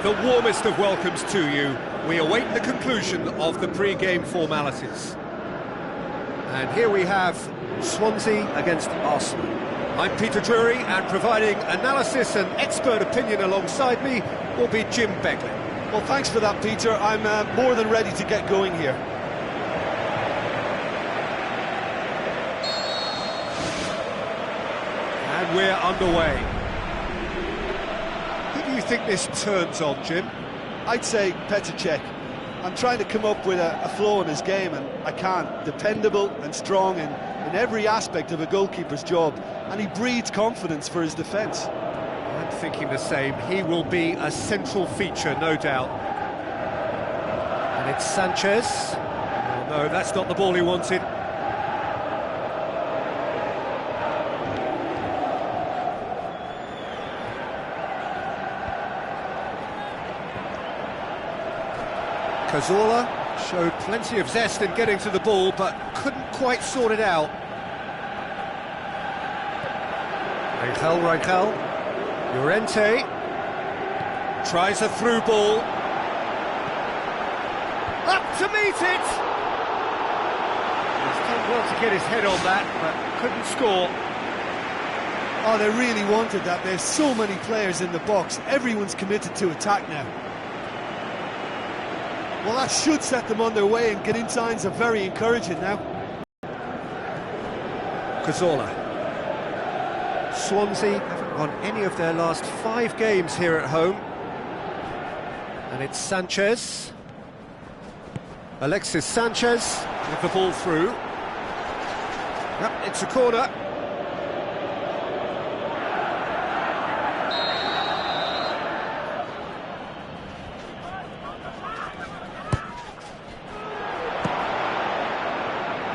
The warmest of welcomes to you. We await the conclusion of the pre-game formalities. And here we have Swansea against Arsenal. I'm Peter Drury, and providing analysis and expert opinion alongside me will be Jim Begley. Well, thanks for that, Peter. I'm more than ready to get going here. And we're underway. Who do you think this turns on, Jim? I'd say Petr Cech. I'm trying to come up with a flow in his game, and I can't. Dependable and strong in every aspect of a goalkeeper's job, and he breeds confidence for his defence. I'm thinking the same. He will be a central feature, no doubt. And it's Sanchez. Oh, no, that's not the ball he wanted. Cazorla showed plenty of zest in getting to the ball, but couldn't quite sort it out. Rangel. Llorente tries a through ball. Up to meet it! He's done well to get his head on that, but couldn't score. Oh, they really wanted that. There's so many players in the box. Everyone's committed to attack now. Well, that should set them on their way, and getting signs are very encouraging now. Cazorla. Swansea haven't won any of their last 5 games here at home. And it's Sanchez. Alexis Sanchez with the ball through. Yep, it's a corner.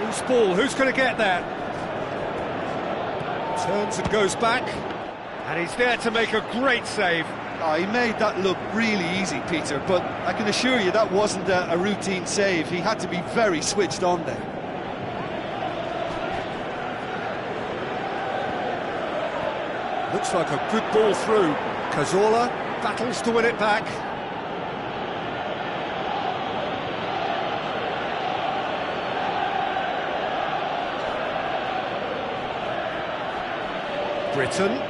Loose ball, who's going to get that? Turns and goes back, and he's there to make a great save. Oh, he made that look really easy, Peter, but I can assure you that wasn't a routine save. He had to be very switched on there. Looks like a good ball through. Cazorla battles to win it back. Britain.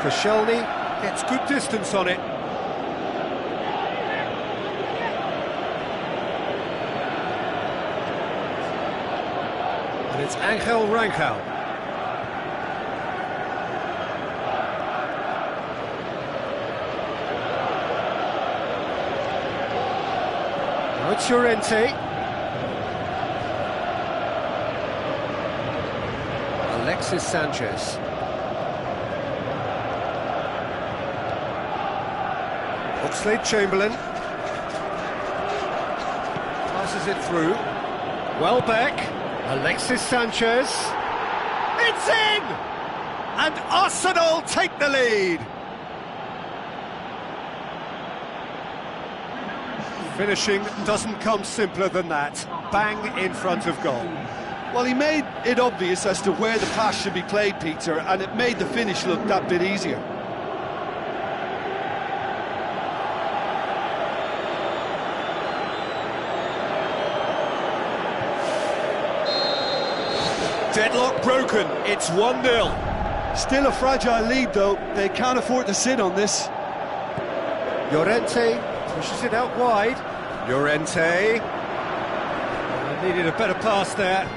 Koscielny gets good distance on it. And it's Rangel. Now it's Llorente. Alexis Sanchez. Oxlade-Chamberlain. Passes it through. Welbeck. Alexis Sanchez. It's in! And Arsenal take the lead. Finishing doesn't come simpler than that. Bang in front of goal. Well, he made it obvious as to where the pass should be played, Peter, and it made the finish look that bit easier. Deadlock broken, it's 1-0. Still a fragile lead, though. They can't afford to sit on this. Llorente pushes it out wide. Llorente. Needed a better pass there.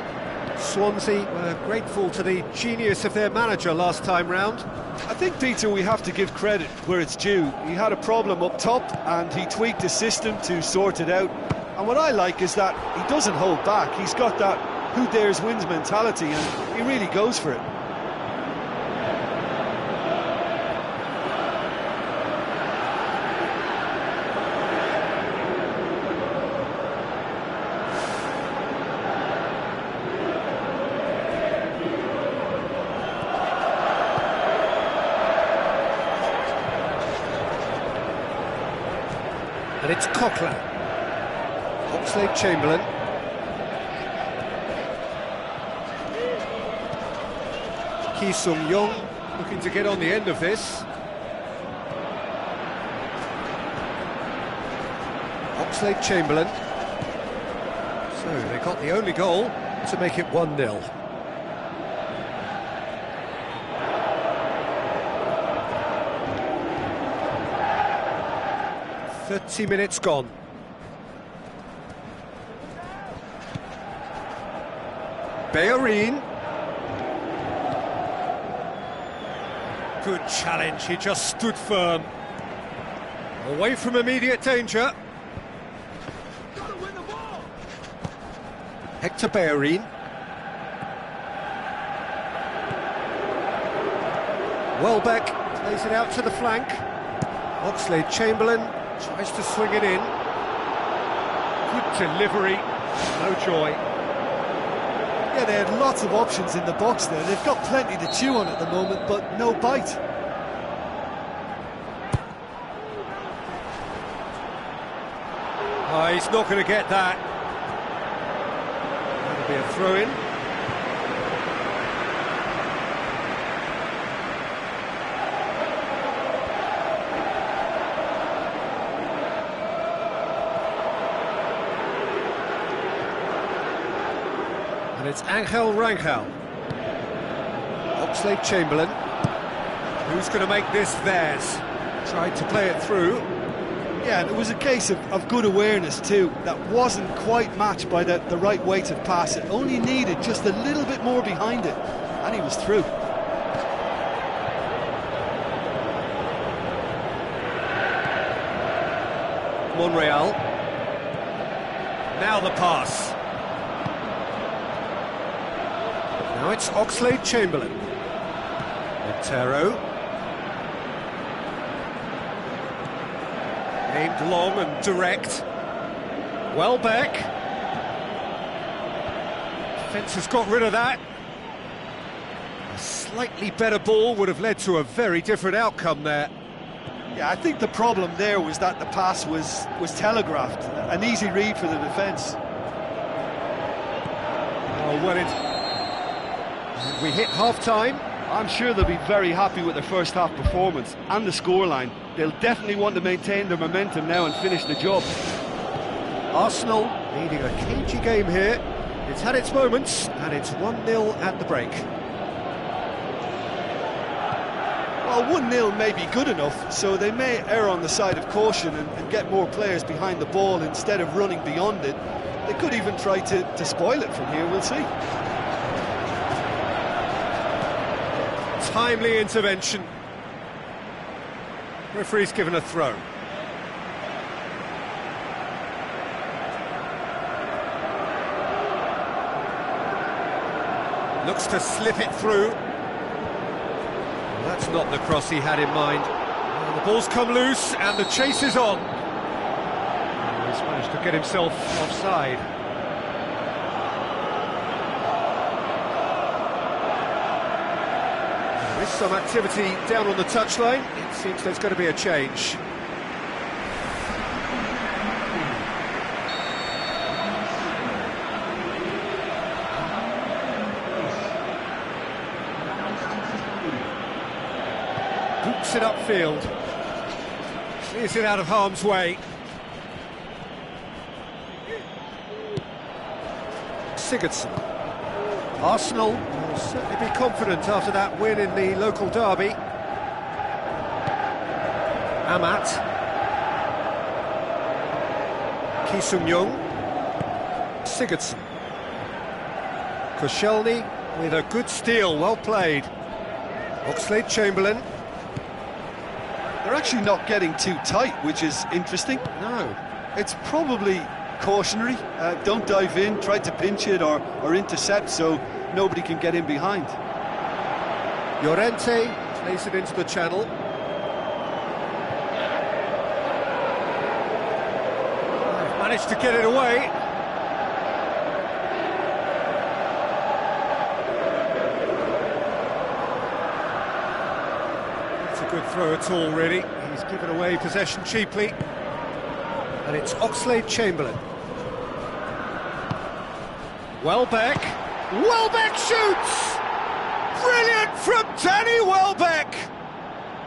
Swansea were grateful to the genius of their manager last time round. I think, Peter, we have to give credit where it's due. He had a problem up top and he tweaked his system to sort it out. And what I like is that he doesn't hold back. He's got that who dares wins mentality and he really goes for it. And it's Oxlade-Chamberlain. Ki Sung-young looking to get on the end of this. Oxlade-Chamberlain. So they got the only goal to make it 1-0. "30 minutes gone. Bellerin. Good challenge, he just stood firm. Away from immediate danger. Hector Bellerin. Welbeck plays it out to the flank. Oxlade-Chamberlain tries to swing it in. Good delivery, no joy. Yeah, they had lots of options in the box there. They've got plenty to chew on at the moment, but no bite. Oh, he's not going to get that. That'll be a throw-in. And it's Angel Rangel. Oxlade-Chamberlain. Who's going to make this theirs? Tried to play it through. Yeah, and it was a case of good awareness too. That wasn't quite matched by the right weight of pass. It only needed just a little bit more behind it, and he was through. Monreal. Now the pass. Now it's Oxlade-Chamberlain. Montero. Aimed long and direct. Welbeck. Defence has got rid of that. A slightly better ball would have led to a very different outcome there. Yeah, I think the problem there was that the pass was telegraphed. An easy read for the defence. Oh, well, we hit half-time. I'm sure they'll be very happy with their first half performance and the scoreline. They'll definitely want to maintain their momentum now and finish the job. Arsenal leading a cagey game here. It's had its moments, and it's 1-0 at the break. Well, 1-0 may be good enough, so they may err on the side of caution and get more players behind the ball instead of running beyond it. They could even try to spoil it from here, we'll see. Timely intervention. Referee's given a throw. Looks to slip it through. That's not the cross he had in mind. Well, the ball's come loose and the chase is on. He's managed to get himself offside. There's some activity down on the touchline. It seems there's going to be a change. Boots it upfield. Clears it out of harm's way. Sigurdsson. Arsenal will certainly be confident after that win in the local derby. Amat. Ki Sung-young. Sigurdsson. Koscielny with a good steal, well played. Oxlade-Chamberlain. They're actually not getting too tight, which is interesting. No. It's probably cautionary. Don't dive in, try to pinch it or intercept so nobody can get in behind. Llorente plays it into the channel. They've managed to get it away. That's a good throw at all, really. He's given away possession cheaply. And it's Oxlade-Chamberlain. Welbeck. Welbeck shoots! Brilliant from Danny Welbeck!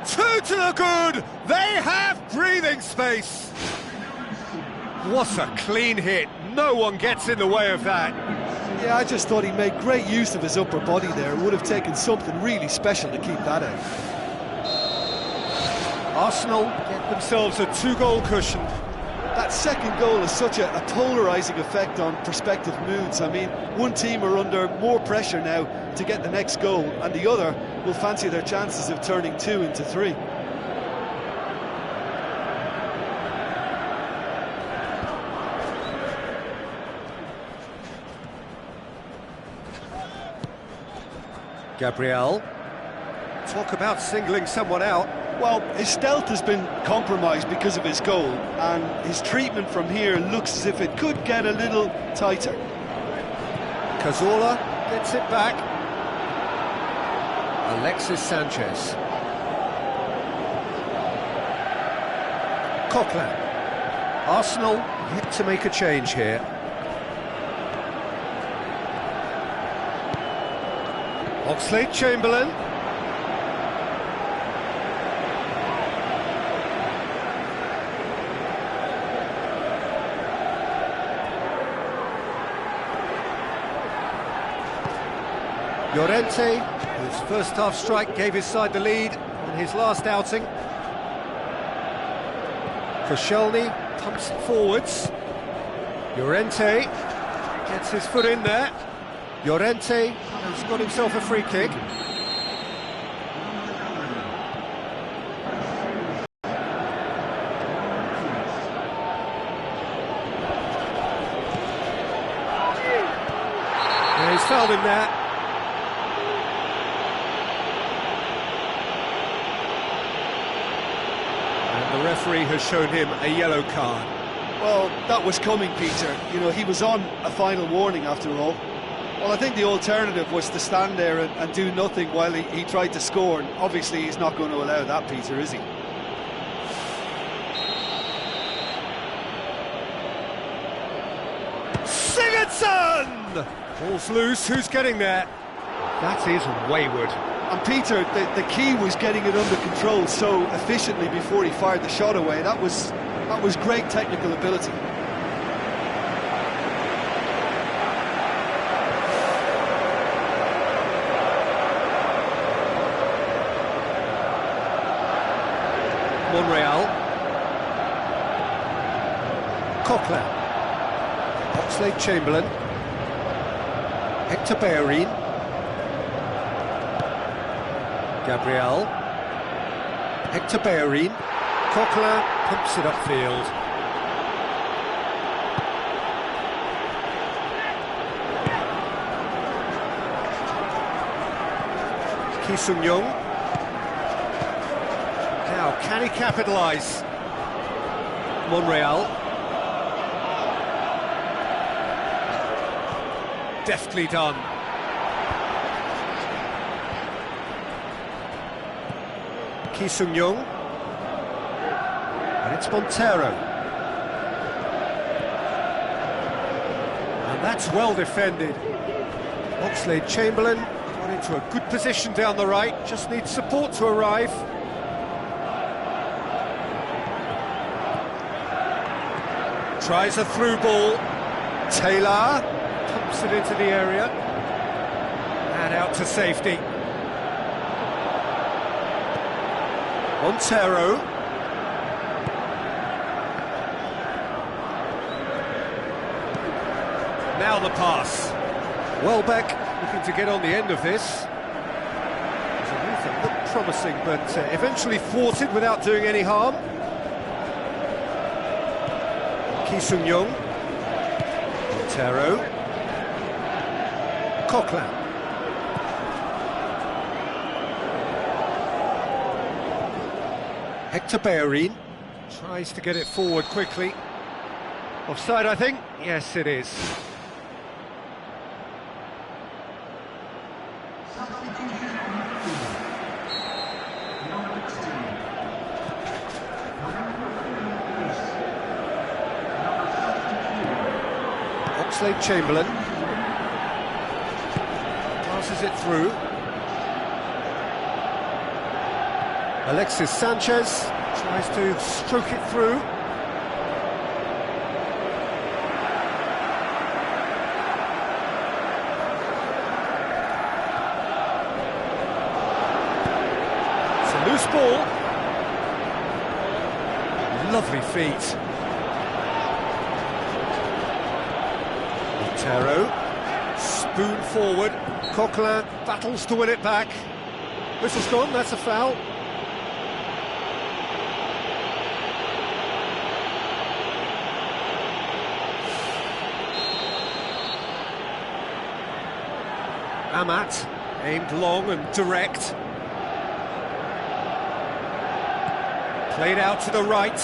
2 to the good. They have breathing space. What a clean hit. No one gets in the way of that. Yeah, I just thought he made great use of his upper body there. It would have taken something really special to keep that out. Arsenal get themselves a 2-goal cushion. That second goal has such a polarising effect on prospective moods. I mean, one team are under more pressure now to get the next goal, and the other will fancy their chances of turning 2 into 3. Gabriel. Talk about singling someone out. Well, his stealth has been compromised because of his goal, and his treatment from here looks as if it could get a little tighter. Cazorla gets it back. Alexis Sanchez. Coquelin. Arsenal yet to make a change here. Oxlade-Chamberlain. Llorente, whose first half strike gave his side the lead in his last outing. Koscielny pumps it forwards. Llorente gets his foot in there. Llorente has got himself a free kick. Yeah, he's fouled him there. The referee has shown him a yellow card. Well, that was coming, Peter. You know, he was on a final warning after all. Well, I think the alternative was to stand there and do nothing while he tried to score, and obviously he's not going to allow that, Peter, is he? Sigurdsson! Ball's loose, who's getting there? That is wayward. And Peter, the key was getting it under control so efficiently before he fired the shot away. That was great technical ability. Monreal. Coquelin. Oxlade-Chamberlain. Hector Bellerin. Gabriel. Hector Bellerin. Coquelin pumps it upfield. Ki Sung-young. Now, can he capitalise? Monreal. Deftly done. Ki Sung-young. And it's Montero. And that's well defended. Oxlade-Chamberlain got into a good position down the right, just needs support to arrive. Tries a through ball. Taylor pumps it into the area. And out to safety. Montero. now the pass. Welbeck looking to get on the end of this. It looked promising, but eventually thwarted without doing any harm. Ki Sung-young. Montero. Coquelin. Hector Bellerin tries to get it forward quickly. Offside, I think? Yes, it is. Oxlade-Chamberlain passes it through. Alexis Sanchez tries to stroke it through. It's a loose ball. Lovely feet. Montero, spoon forward. Coquelin battles to win it back. Whistle's gone, that's a foul. Amat, aimed long and direct. Played out to the right.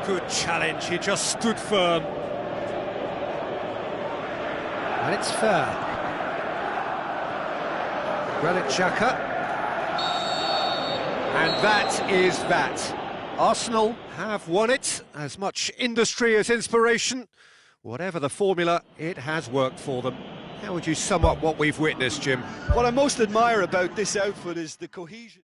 Good challenge, he just stood firm. And it's fair. Granit Xhaka. And that is that. Arsenal have won it. As much industry as inspiration. Whatever the formula, it has worked for them. How would you sum up what we've witnessed, Jim? What I most admire about this outfit is the cohesion.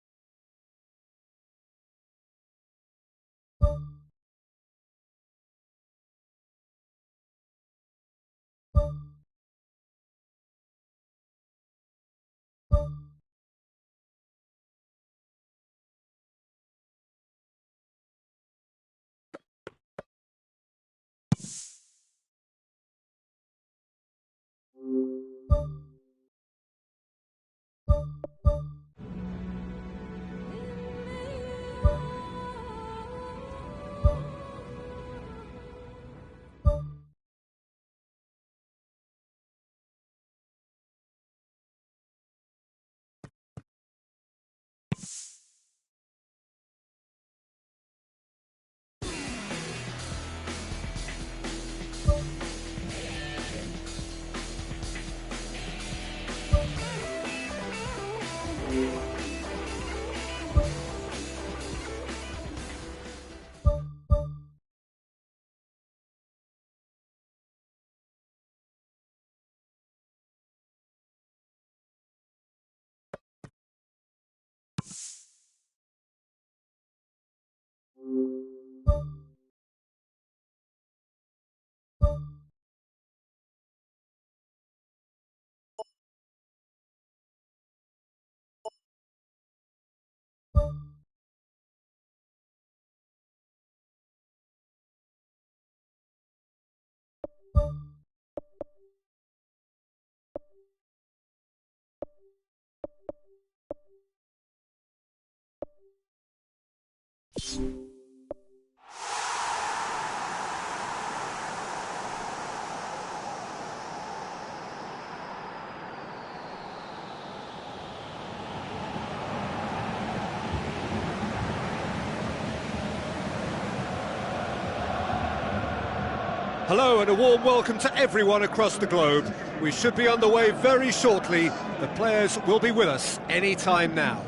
Hello and a warm welcome to everyone across the globe. We should be underway very shortly. The players will be with us any time now.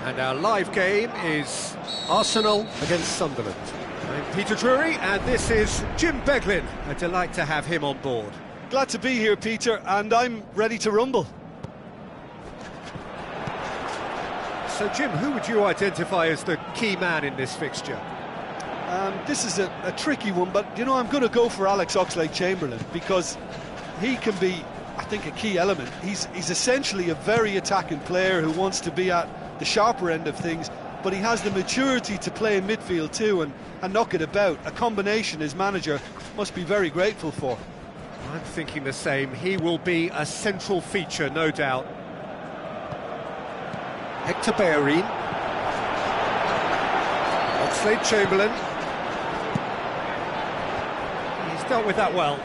And our live game is Arsenal against Sunderland. I'm Peter Drury and this is Jim Beglin. A delight to have him on board. Glad to be here, Peter, and I'm ready to rumble. So Jim, who would you identify as the key man in this fixture? This is a tricky one, but, you know, I'm going to go for Alex Oxlade-Chamberlain because he can be, I think, a key element. He's essentially a very attacking player who wants to be at the sharper end of things, but he has the maturity to play in midfield too and knock it about, a combination his manager must be very grateful for. I'm thinking the same. He will be a central feature, no doubt. Hector Bellerin. Oxlade-Chamberlain. He's dealt with that well.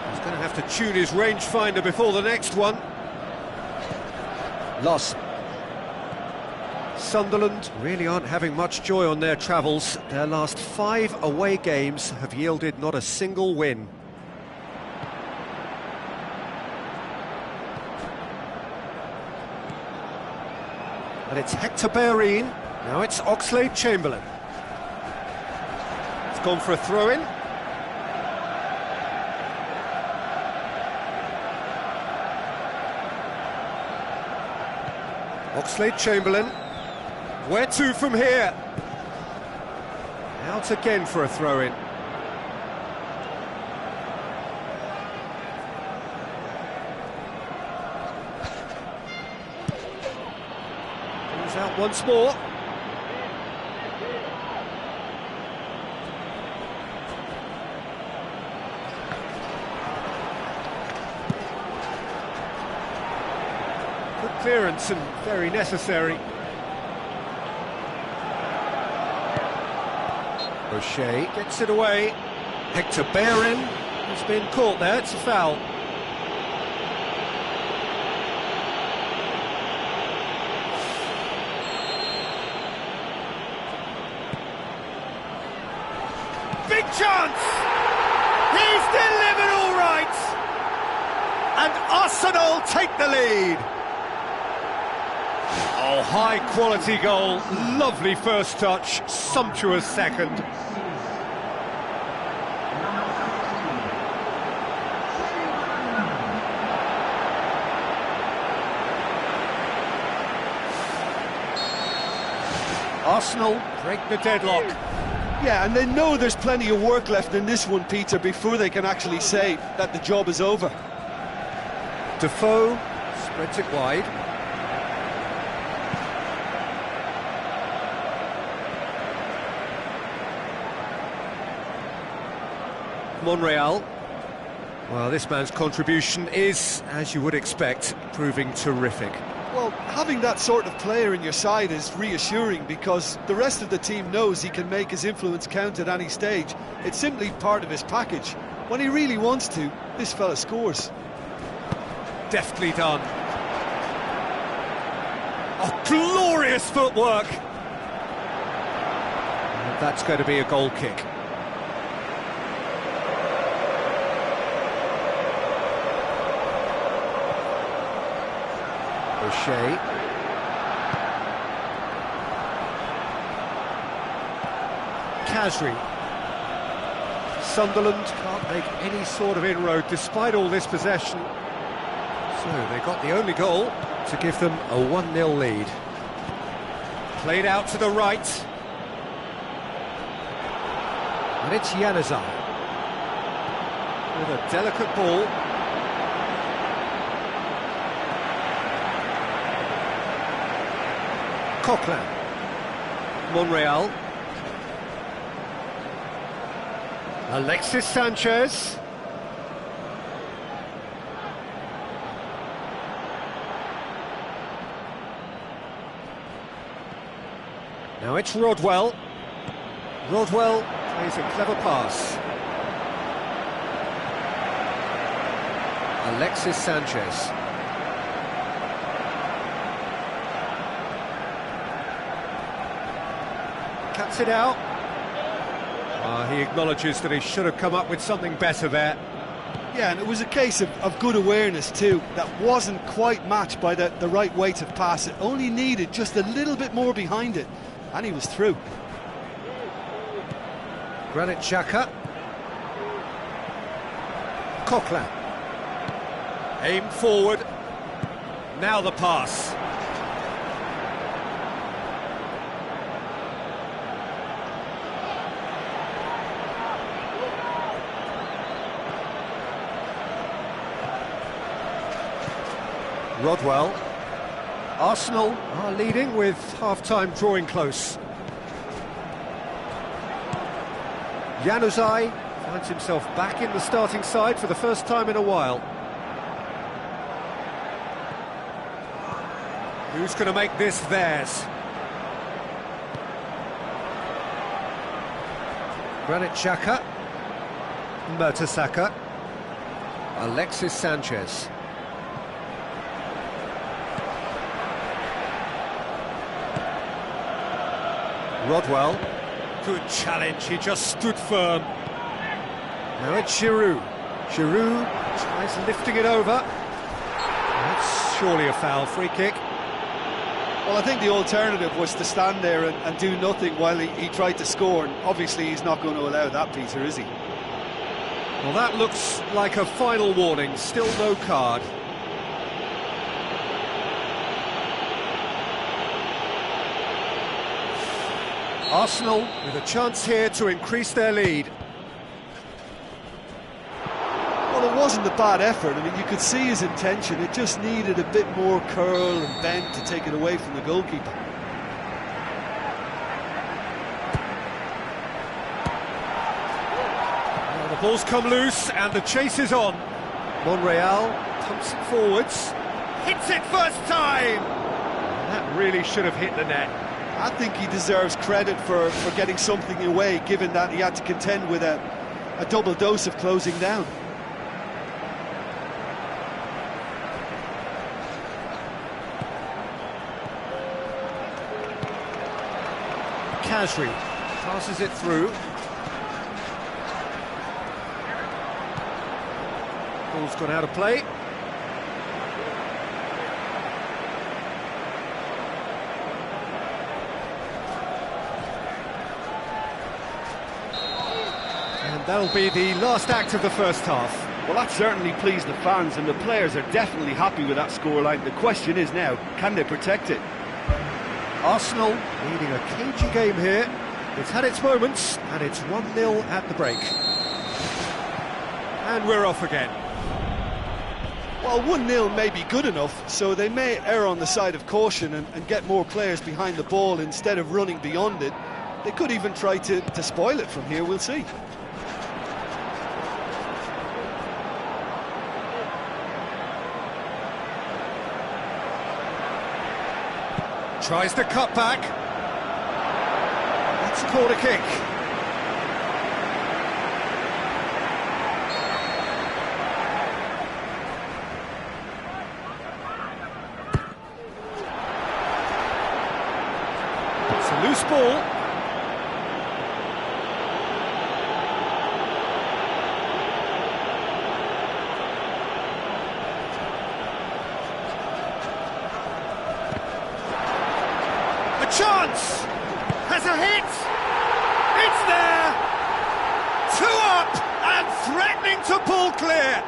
He's going to have to tune his rangefinder before the next one. Loss. Sunderland really aren't having much joy on their travels. Their last 5 away games have yielded not a single win. And it's Hector Bellerin. Now it's Oxlade-Chamberlain. It's gone for a throw-in. Oxlade-Chamberlain. Where to from here? Out again for a throw-in. He's out once more. Good clearance and very necessary. O'Shea gets it away. Hector Bellerin has been caught there, it's a foul. Big chance! He's delivered all right! And Arsenal take the lead. Oh, high-quality goal, lovely first touch, sumptuous second. Arsenal break the deadlock. Yeah, and they know there's plenty of work left in this one, Peter, before they can actually say that the job is over. Defoe spreads it wide. Monreal. Well, this man's contribution is, as you would expect, proving terrific. Well, having that sort of player in your side is reassuring because the rest of the team knows he can make his influence count at any stage. It's simply part of his package. When he really wants to, this fella scores. Deftly done. Oh, glorious footwork! And that's going to be a goal kick. O'Shea. Khazri. Sunderland can't make any sort of inroad despite all this possession. So they got the only goal to give them a 1-0 lead. Played out to the right. And it's Januzaj with a delicate ball. Coquelin. Monreal. Alexis Sanchez. Now it's Rodwell. Rodwell plays a clever pass. Alexis Sanchez. Cuts it out. He acknowledges that he should have come up with something better there. Yeah, and it was a case of good awareness too. That wasn't quite matched by the right weight of pass. It only needed just a little bit more behind it, and he was through. Granit Xhaka. Coquelin. Aim forward. Now the pass. Rodwell. Arsenal are leading with half-time drawing close. Januzaj finds himself back in the starting side for the first time in a while. Who's going to make this theirs? Granit Xhaka, Mertesacker, Alexis Sanchez. Rodwell, good challenge, he just stood firm. Now it's Giroud. Giroud tries lifting it over. That's surely a foul, free kick. Well, I think the alternative was to stand there and do nothing while he tried to score, and obviously he's not going to allow that, Peter, is he? Well, that looks like a final warning, still no card. Arsenal with a chance here to increase their lead. Well, it wasn't a bad effort. I mean, you could see his intention. It just needed a bit more curl and bend to take it away from the goalkeeper. Well, the ball's come loose and the chase is on. Monreal pumps it forwards. Hits it first time! That really should have hit the net. I think he deserves credit for getting something away, given that he had to contend with a double dose of closing down. Kasri passes it through. Ball's gone out of play. And that'll be the last act of the first half. Well, that certainly pleased the fans, and the players are definitely happy with that scoreline. The question is now, can they protect it? Arsenal leading a cagey game here. It's had its moments, and it's 1-0 at the break. And we're off again. Well, 1-0 may be good enough, so they may err on the side of caution and get more players behind the ball instead of running beyond it. They could even try to spoil it from here, we'll see. Tries the cut back. That's a corner kick. It's a loose ball. Chance! Has a hit! It's there! 2 up and threatening to pull clear!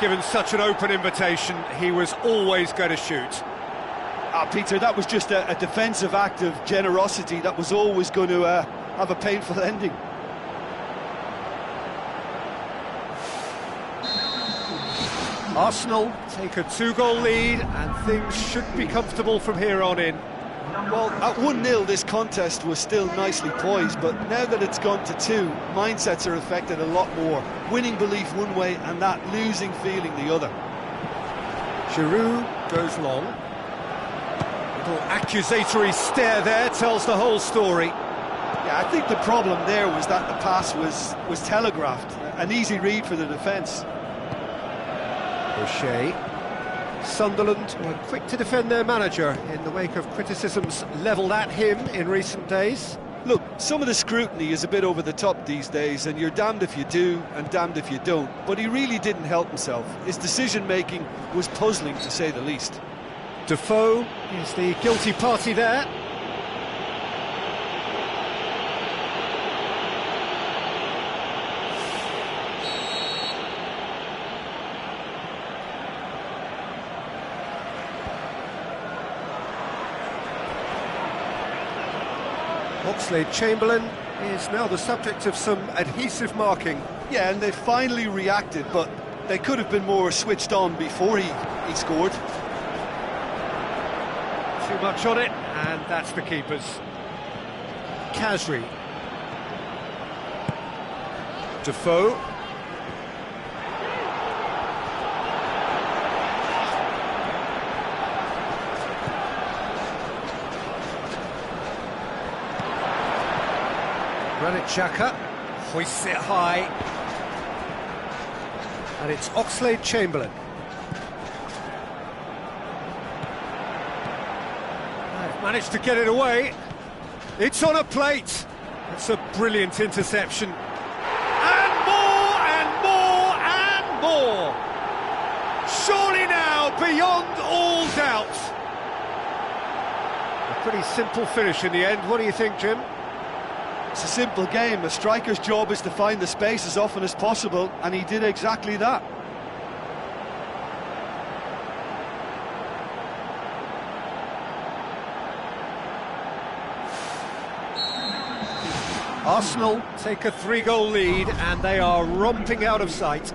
Given such an open invitation, he was always going to shoot. Peter, that was just a defensive act of generosity that was always going to have a painful ending. Arsenal take a 2-goal lead and things should be comfortable from here on in. Well, at 1-0 this contest was still nicely poised, but now that it's gone to 2, mindsets are affected a lot more. Winning belief one way and that losing feeling the other. Giroud goes long. Little accusatory stare there tells the whole story. Yeah, I think the problem there was that the pass was telegraphed. An easy read for the defence. O'Shea. Sunderland were quick to defend their manager in the wake of criticisms levelled at him in recent days. Look, some of the scrutiny is a bit over the top these days, and you're damned if you do and damned if you don't. But he really didn't help himself. His decision-making was puzzling, to say the least. Defoe is the guilty party there. Oxlade-Chamberlain is now the subject of some adhesive marking. Yeah, and they finally reacted, but they could have been more switched on before he scored. Too much on it, and that's the keeper's. Kasri. Defoe. Granit Xhaka hoists it high. And it's Oxlade-Chamberlain. They've managed to get it away. It's on a plate. It's a brilliant interception. And more, and more, and more. Surely now, beyond all doubt. A pretty simple finish in the end. What do you think, Jim? It's a simple game. A striker's job is to find the space as often as possible, and he did exactly that. Arsenal take a 3-goal lead, and they are romping out of sight.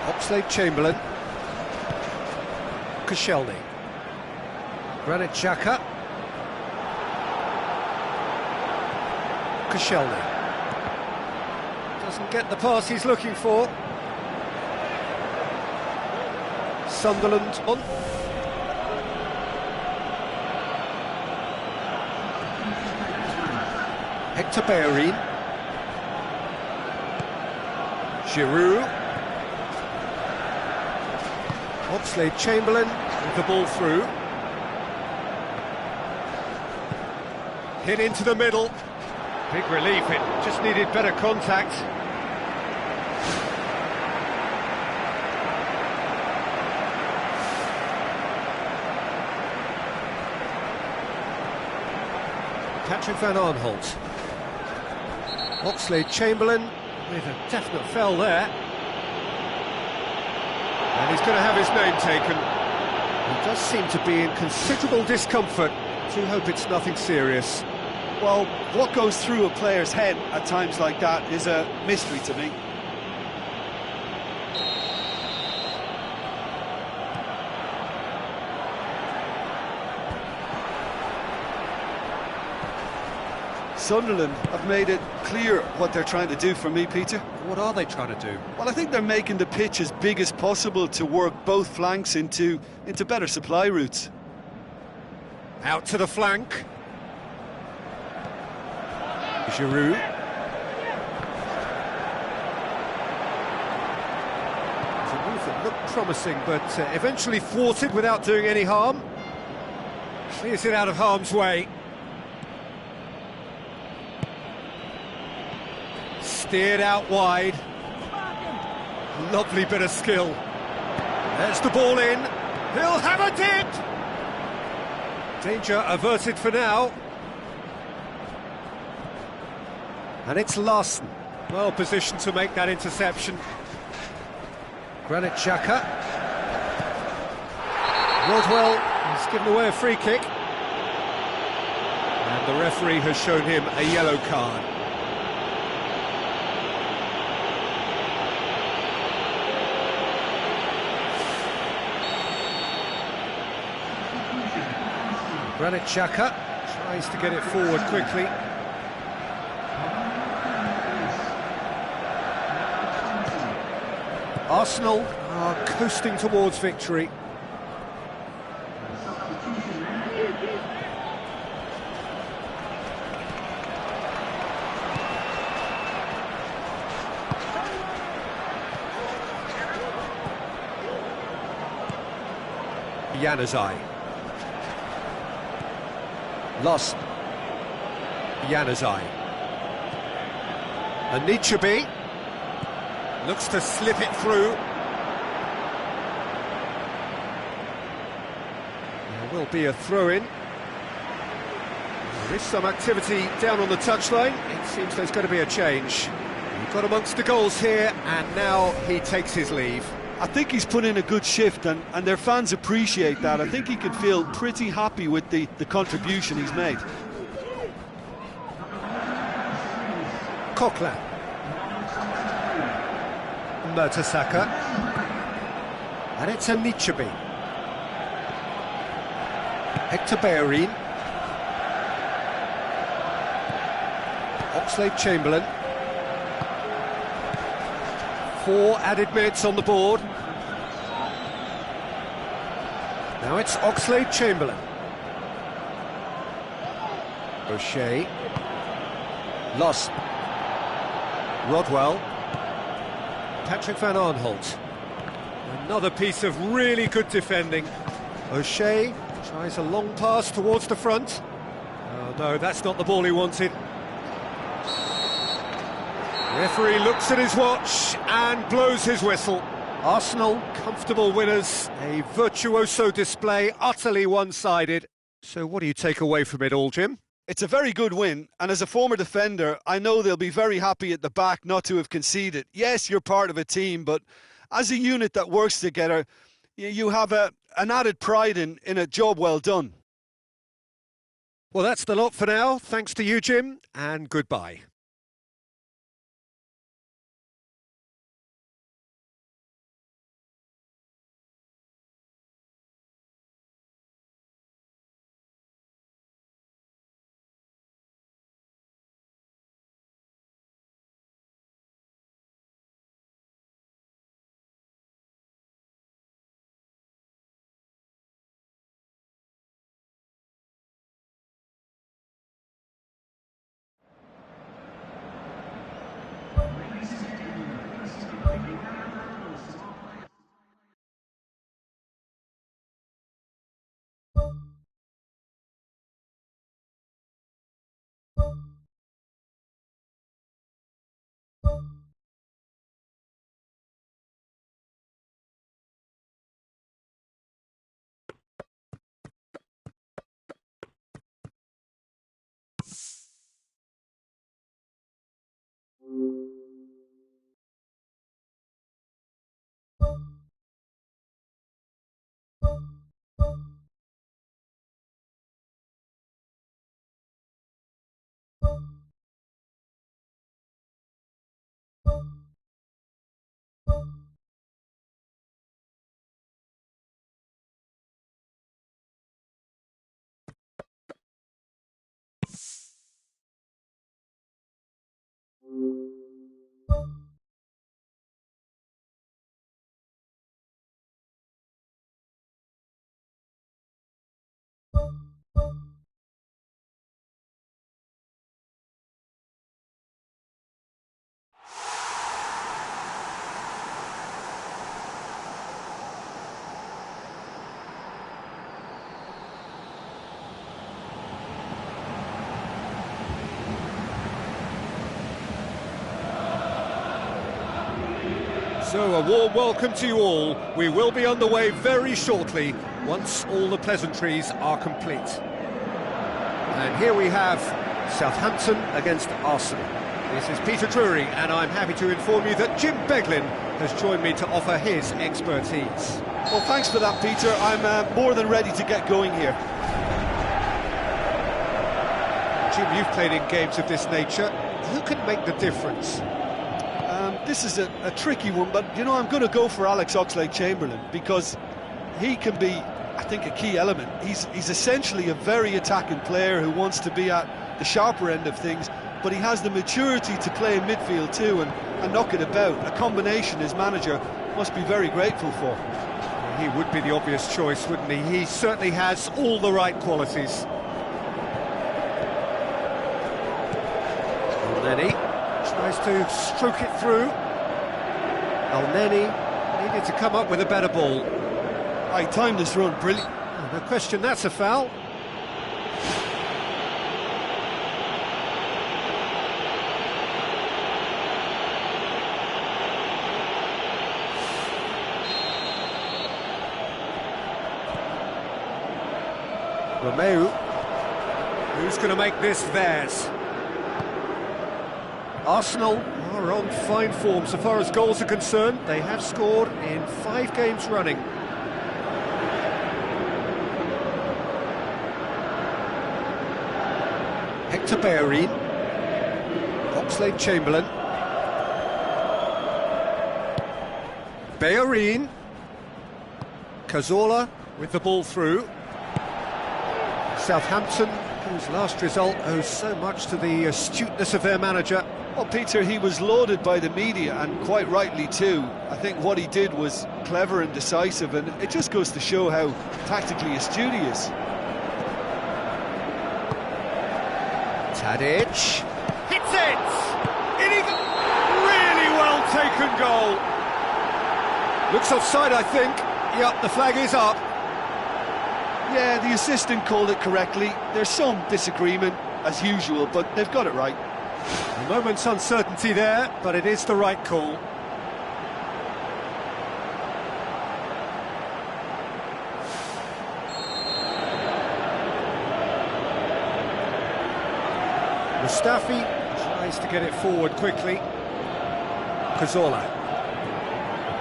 Oxlade-Chamberlain. Koscielny. Granit Xhaka. Koscielny. Doesn't get the pass he's looking for. Sunderland on. Hector Bellerin. Giroud. Oxlade-Chamberlain with the ball through. Hit into the middle. Big relief, it just needed better contact. Patrick Van Aanholt. Oxlade-Chamberlain with a definite foul there. And he's going to have his name taken. He does seem to be in considerable discomfort. Do hope it's nothing serious. Well, what goes through a player's head at times like that is a mystery to me. Sunderland have made it clear what they're trying to do for me, Peter. What are they trying to do? Well, I think they're making the pitch as big as possible to work both flanks into better supply routes. Out to the flank. Giroud. It's a move that looked promising, but eventually thwarted without doing any harm. Clears it out of harm's way. Steered out wide. Lovely bit of skill. There's the ball in. He'll have a dip! Danger averted for now. And it's Larson, well positioned to make that interception. Granit Xhaka. Rodwell has given away a free kick. And the referee has shown him a yellow card. Granit Xhaka tries to get it forward quickly. Arsenal are coasting towards victory. Januzaj. Lost. Januzaj. Anichebe. Looks to slip it through. There will be a throw-in. There is some activity down on the touchline. It seems there's going to be a change. He got amongst the goals here, and now he takes his leave. I think he's put in a good shift, and their fans appreciate that. I think he can feel pretty happy with the contribution he's made. Coquelin. Mertesacker. And it's Anichebe. Hector Bellerin. Oxlade-Chamberlain. 4 added minutes on the board. Now it's Oxlade-Chamberlain. O'Shea. Loss. Rodwell. Patrick van Arnholt. Another piece of really good defending. O'Shea tries a long pass towards the front. Oh no, that's not the ball he wanted. Referee looks at his watch and blows his whistle. Arsenal, comfortable winners. A virtuoso display, utterly one-sided. So what do you take away from it all, Jim? It's a very good win, and as a former defender, I know they'll be very happy at the back not to have conceded. Yes, you're part of a team, but as a unit that works together, you have an added pride in a job well done. Well, that's the lot for now. Thanks to you, Jim, and goodbye. So, a warm welcome to you all. We will be underway very shortly, once all the pleasantries are complete. And here we have Southampton against Arsenal. This is Peter Drury, and I'm happy to inform you that Jim Beglin has joined me to offer his expertise. Well, thanks for that, Peter. I'm more than ready to get going here. Jim, you've played in games of this nature. Who can make the difference? This is a tricky one, but, you know, I'm going to go for Alex Oxlade-Chamberlain because he can be, I think, a key element. He's essentially a very attacking player who wants to be at the sharper end of things, but he has the maturity to play in midfield too and knock it about. A combination his manager must be very grateful for. He would be the obvious choice, wouldn't he? He certainly has all the right qualities. Elneny tries to stroke it through. Elneny needed to come up with a better ball. I timed this run brilliant. Oh, no question, that's a foul. Romeu, who's going to make this theirs? Arsenal are on fine form so far as goals are concerned. They have scored in 5 games running. Hector Bellerin, Oxlade-Chamberlain, Bellerin, Cazorla with the ball through. Southampton Whose last result owes so much to the astuteness of their manager. Well, Peter, he was lauded by the media, and quite rightly too. I think what he did was clever and decisive, and it just goes to show how tactically astute he is. Tadic hits it! It is really well taken goal. Looks offside, I think. Yep, the flag is up. Yeah, the assistant called it correctly. There's some disagreement, as usual, but they've got it right. A moment's uncertainty there, but it is the right call. Mustafi tries to get it forward quickly. Cazorla.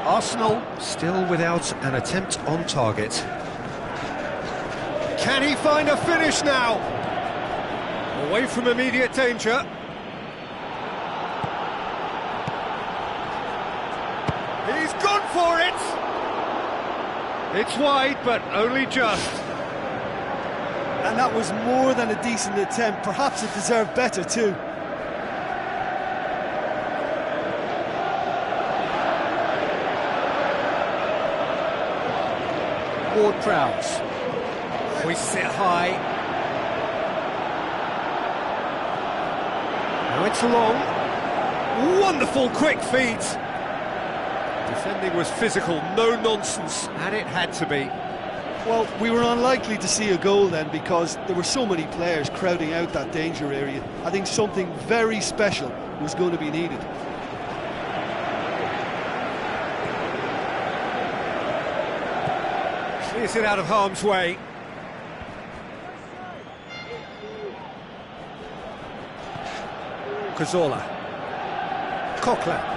Arsenal still without an attempt on target. Can he find a finish now? Away from immediate danger. He's gone for it! It's wide, but only just. And that was more than a decent attempt. Perhaps it deserved better too. Ward-Prowse. Hoists it high. Now it's long. Wonderful quick feet. Defending was physical, no nonsense, and it had to be. Well, we were unlikely to see a goal then because there were so many players crowding out that danger area. I think something very special was going to be needed. Clears it out of harm's way. Cazorla. Coquelin.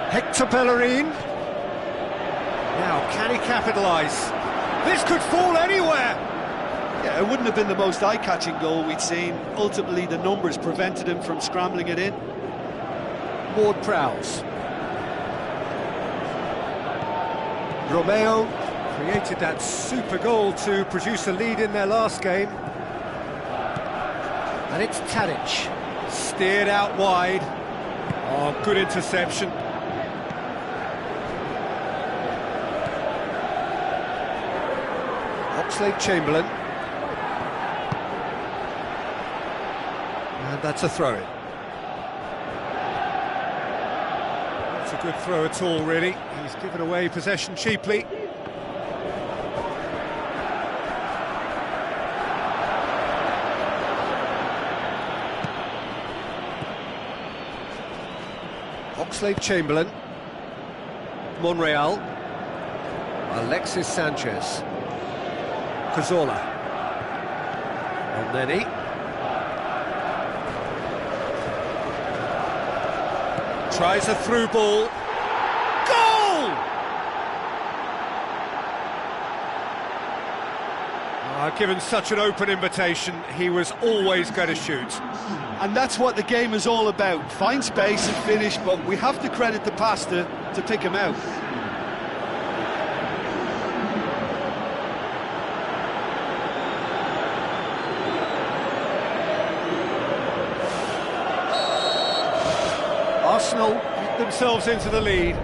Hector Bellerin. Now, can he capitalise? This could fall anywhere! Yeah, it wouldn't have been the most eye-catching goal we'd seen. Ultimately, the numbers prevented him from scrambling it in. Ward-Prowse. Romeo created that super goal to produce a lead in their last game. And it's Tadic. Steered out wide. Oh, good interception. Oxlade-Chamberlain. And that's a throw-in. That's a good throw at all, really. He's given away possession cheaply. Oxlade-Chamberlain. Monreal. Alexis Sanchez. Cazorla. Elneny. Tries a through ball. Goal! Given such an open invitation, he was always going to shoot. And that's what the game is all about. Find space and finish, but we have to credit the pass to pick him out. Arsenal get themselves into the lead.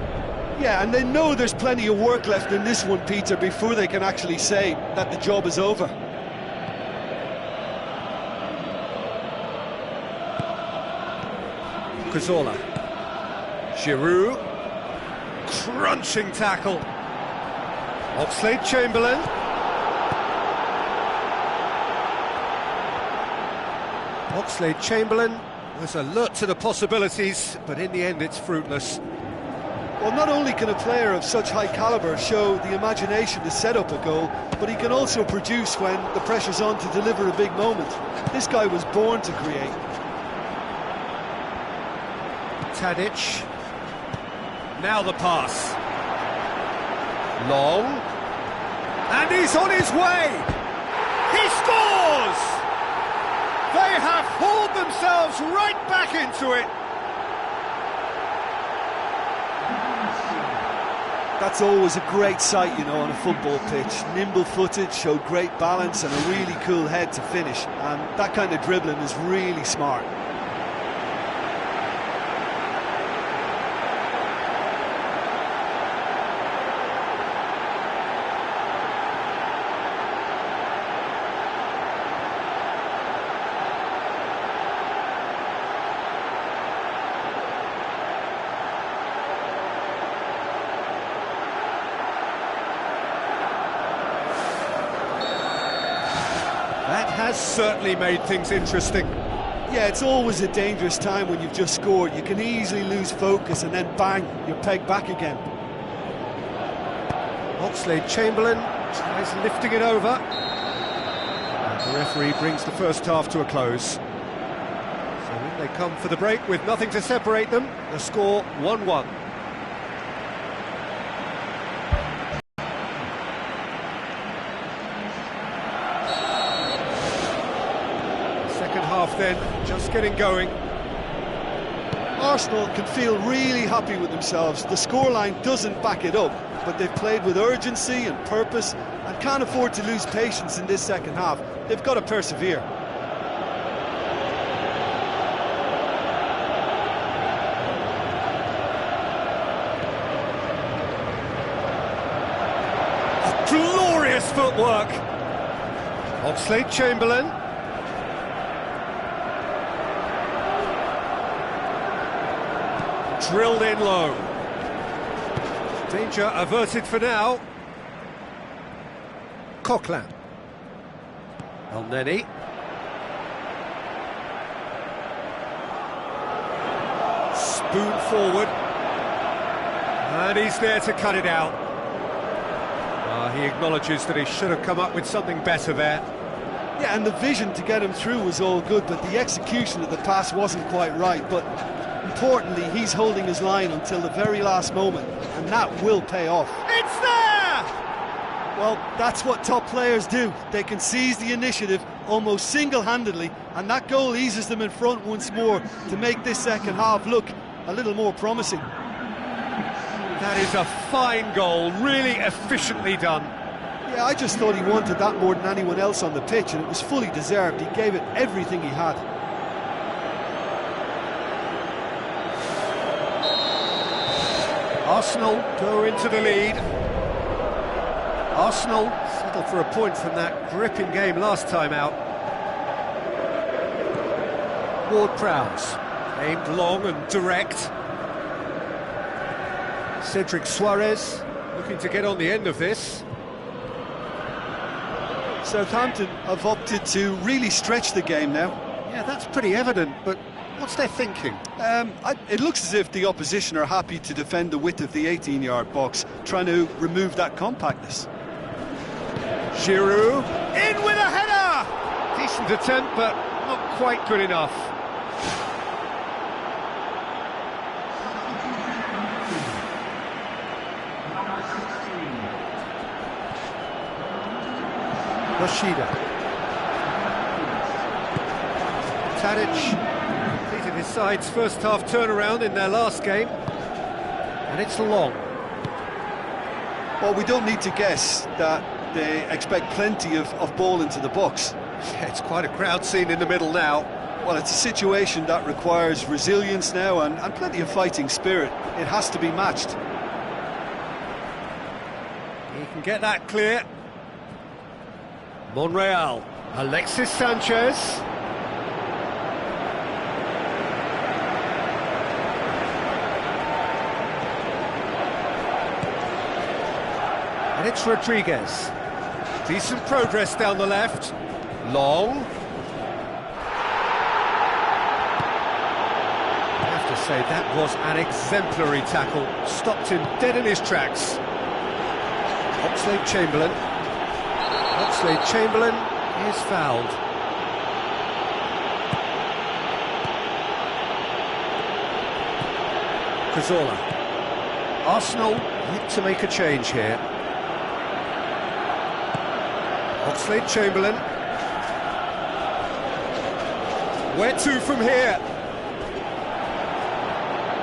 Yeah, and they know there's plenty of work left in this one, Peter, before they can actually say that the job is over. Cazorla. Giroud. Crunching tackle. Oxlade-Chamberlain. Oxlade-Chamberlain was alert to the possibilities, but in the end it's fruitless. Well, not only can a player of such high calibre show the imagination to set up a goal, but he can also produce when the pressure's on to deliver a big moment. This guy was born to create. Tadic. Now the pass. Long. And he's on his way! He scores! They have hauled themselves right back into it. That's always a great sight, you know, on a football pitch. Nimble-footed, showed great balance and a really cool head to finish. And that kind of dribbling is really smart. That has certainly made things interesting. Yeah, it's always a dangerous time when you've just scored. You can easily lose focus and then bang, you're pegged back again. Oxlade-Chamberlain tries lifting it over. And the referee brings the first half to a close. So in they come for the break with nothing to separate them. The score 1-1. Half then, just getting going. Arsenal can feel really happy with themselves. The scoreline doesn't back it up, but they've played with urgency and purpose and can't afford to lose patience in this second half. They've got to persevere. Glorious footwork. Oxlade-Chamberlain. Drilled in low. Danger averted for now. Coquelin. El-Neni. Spoon forward. And he's there to cut it out. He acknowledges that he should have come up with something better there. Yeah, and the vision to get him through was all good, but the execution of the pass wasn't quite right. But importantly, he's holding his line until the very last moment, and that will pay off. It's there! Well, that's what top players do. They can seize the initiative almost single-handedly, and that goal eases them in front once more to make this second half look a little more promising. That is a fine goal, really efficiently done. Yeah, I just thought he wanted that more than anyone else on the pitch, and it was fully deserved. He gave it everything he had. Arsenal go into the lead. Arsenal settled for a point from that gripping game last time out. Ward-Prowse, aimed long and direct. Cedric Suarez looking to get on the end of this. Southampton have opted to really stretch the game now. Yeah, that's pretty evident, but what's their thinking? It looks as if the opposition are happy to defend the width of the 18-yard box, trying to remove that compactness. Giroud, in with a header! Decent attempt, but not quite good enough. Rashida. Tadic completed his side's first half turnaround in their last game, and it's long. Well, we don't need to guess that they expect plenty of ball into the box. Yeah, it's quite a crowd scene in the middle now. Well, it's a situation that requires resilience now and plenty of fighting spirit. It has to be matched. He can get that clear. Monreal, Alexis Sanchez. And it's Rodriguez. Decent progress down the left. Long. I have to say, that was an exemplary tackle. Stopped him dead in his tracks. Oxlade-Chamberlain. Oxlade-Chamberlain is fouled. Cazorla. Arsenal look to make a change here. Oxlade-Chamberlain. Where to from here?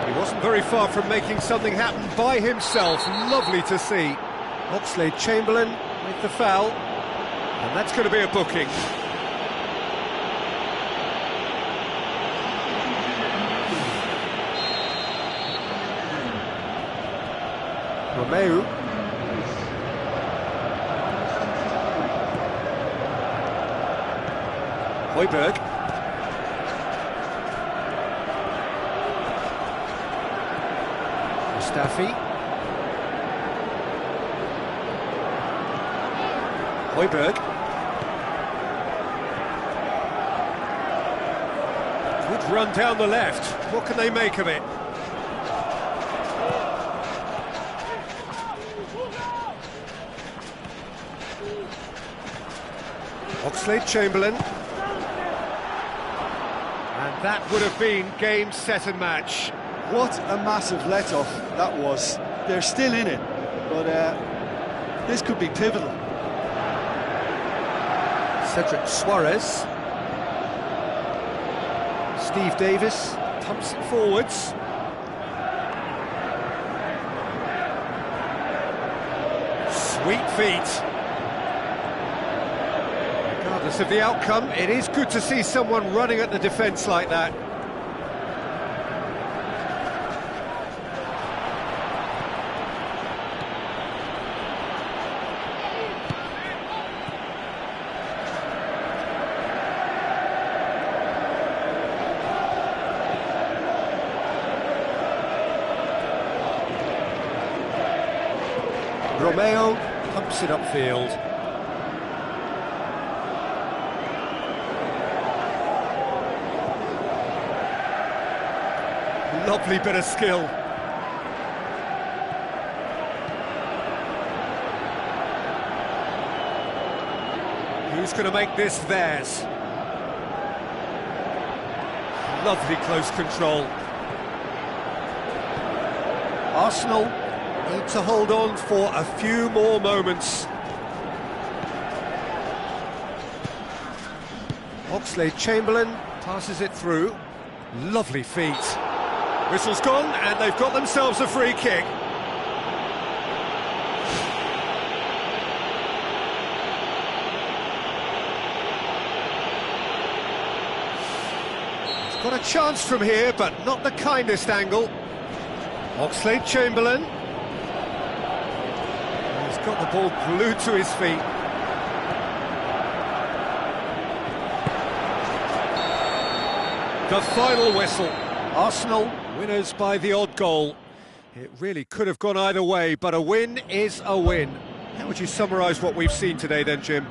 He Wasn't very far from making something happen by himself. Lovely to see. Oxlade-Chamberlain with the foul. And that's going to be a booking. Romeu. Højbjerg. Mustafi. Højbjerg. Good run down the left. What can they make of it? Oxlade-Chamberlain. And that would have been game, set and match. What a massive let-off that was. They're still in it, but this could be pivotal. Cedric Suarez. Steve Davis pumps it forwards. Sweet feet. Regardless of the outcome, it is good to see someone running at the defence like that. Romeu pumps it upfield. Lovely bit of skill. Who's going to make this theirs? Lovely close control. Arsenal need to hold on for a few more moments. Oxlade-Chamberlain passes it through. Lovely feet. Whistle's gone, and they've got themselves a free kick. He's got a chance from here, but not the kindest angle. Oxlade-Chamberlain. He's got the ball glued to his feet. The final whistle. Arsenal winners by the odd goal. It really could have gone either way, but a win is a win. How would you summarise what we've seen today then, Jim?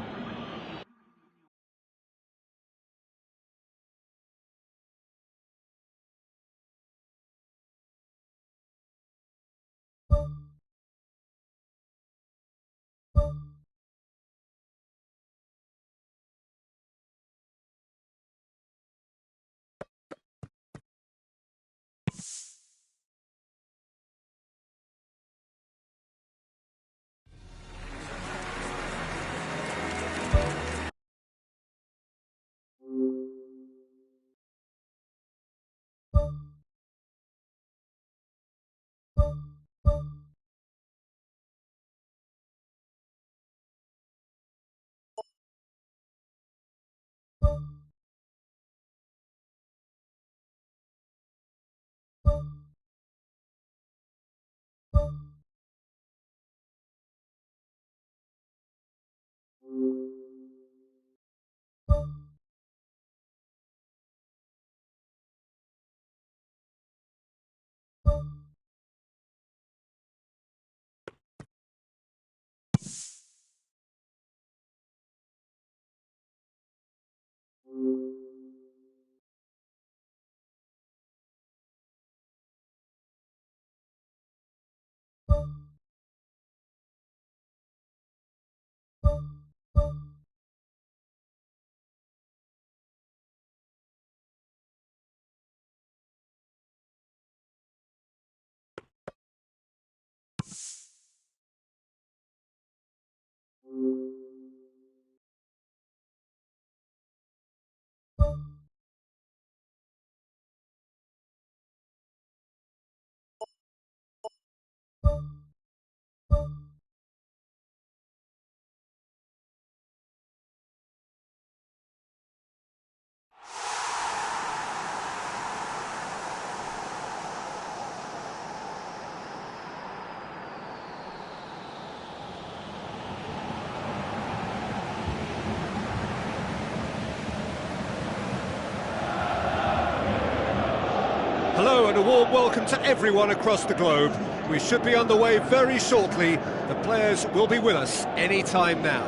Hello and a warm welcome to everyone across the globe. We should be underway very shortly. The players will be with us any time now.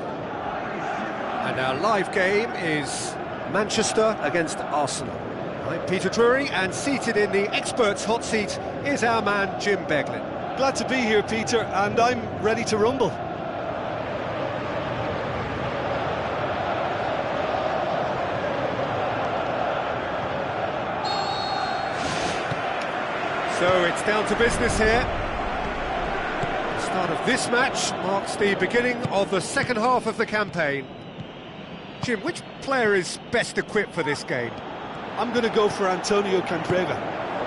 And our live game is Manchester against Arsenal. I'm Peter Drury, and seated in the experts' hot seat is our man Jim Beglin. Glad to be here, Peter, and I'm ready to rumble. So it's down to business here. The start of this match marks the beginning of the second half of the campaign. Jim, which player is best equipped for this game? I'm going to go for Antonio Candreva,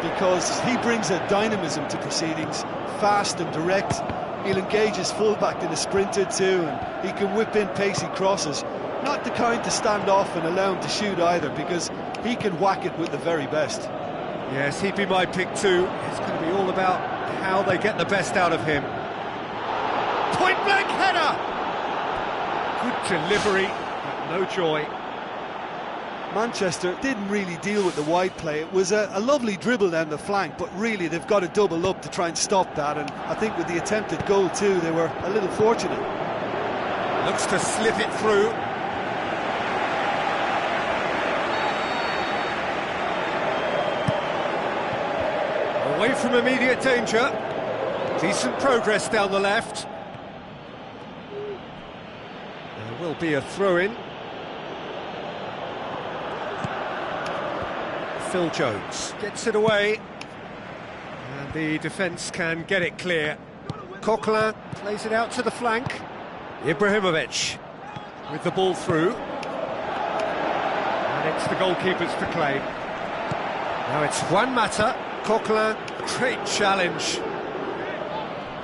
because he brings a dynamism to proceedings, fast and direct. He'll engage his fullback in a sprinter too, and he can whip in pacey crosses. Not the kind to stand off and allow him to shoot either, because he can whack it with the very best. Yes, he'd be my pick too. It's going to be all about how they get the best out of him. Point-blank header! Good delivery, but no joy. Manchester didn't really deal with the wide play. It was a lovely dribble down the flank, but really they've got to double up to try and stop that, and I think with the attempted goal too, they were a little fortunate. Looks to slip it through. Away from immediate danger. Decent progress down the left. There will be a throw-in. Phil Jones gets it away. And the defence can get it clear. Coquelin plays it out to the flank. Ibrahimovic with the ball through. And it's the goalkeepers to claim. Now it's Juan Mata. Coquelin, great challenge.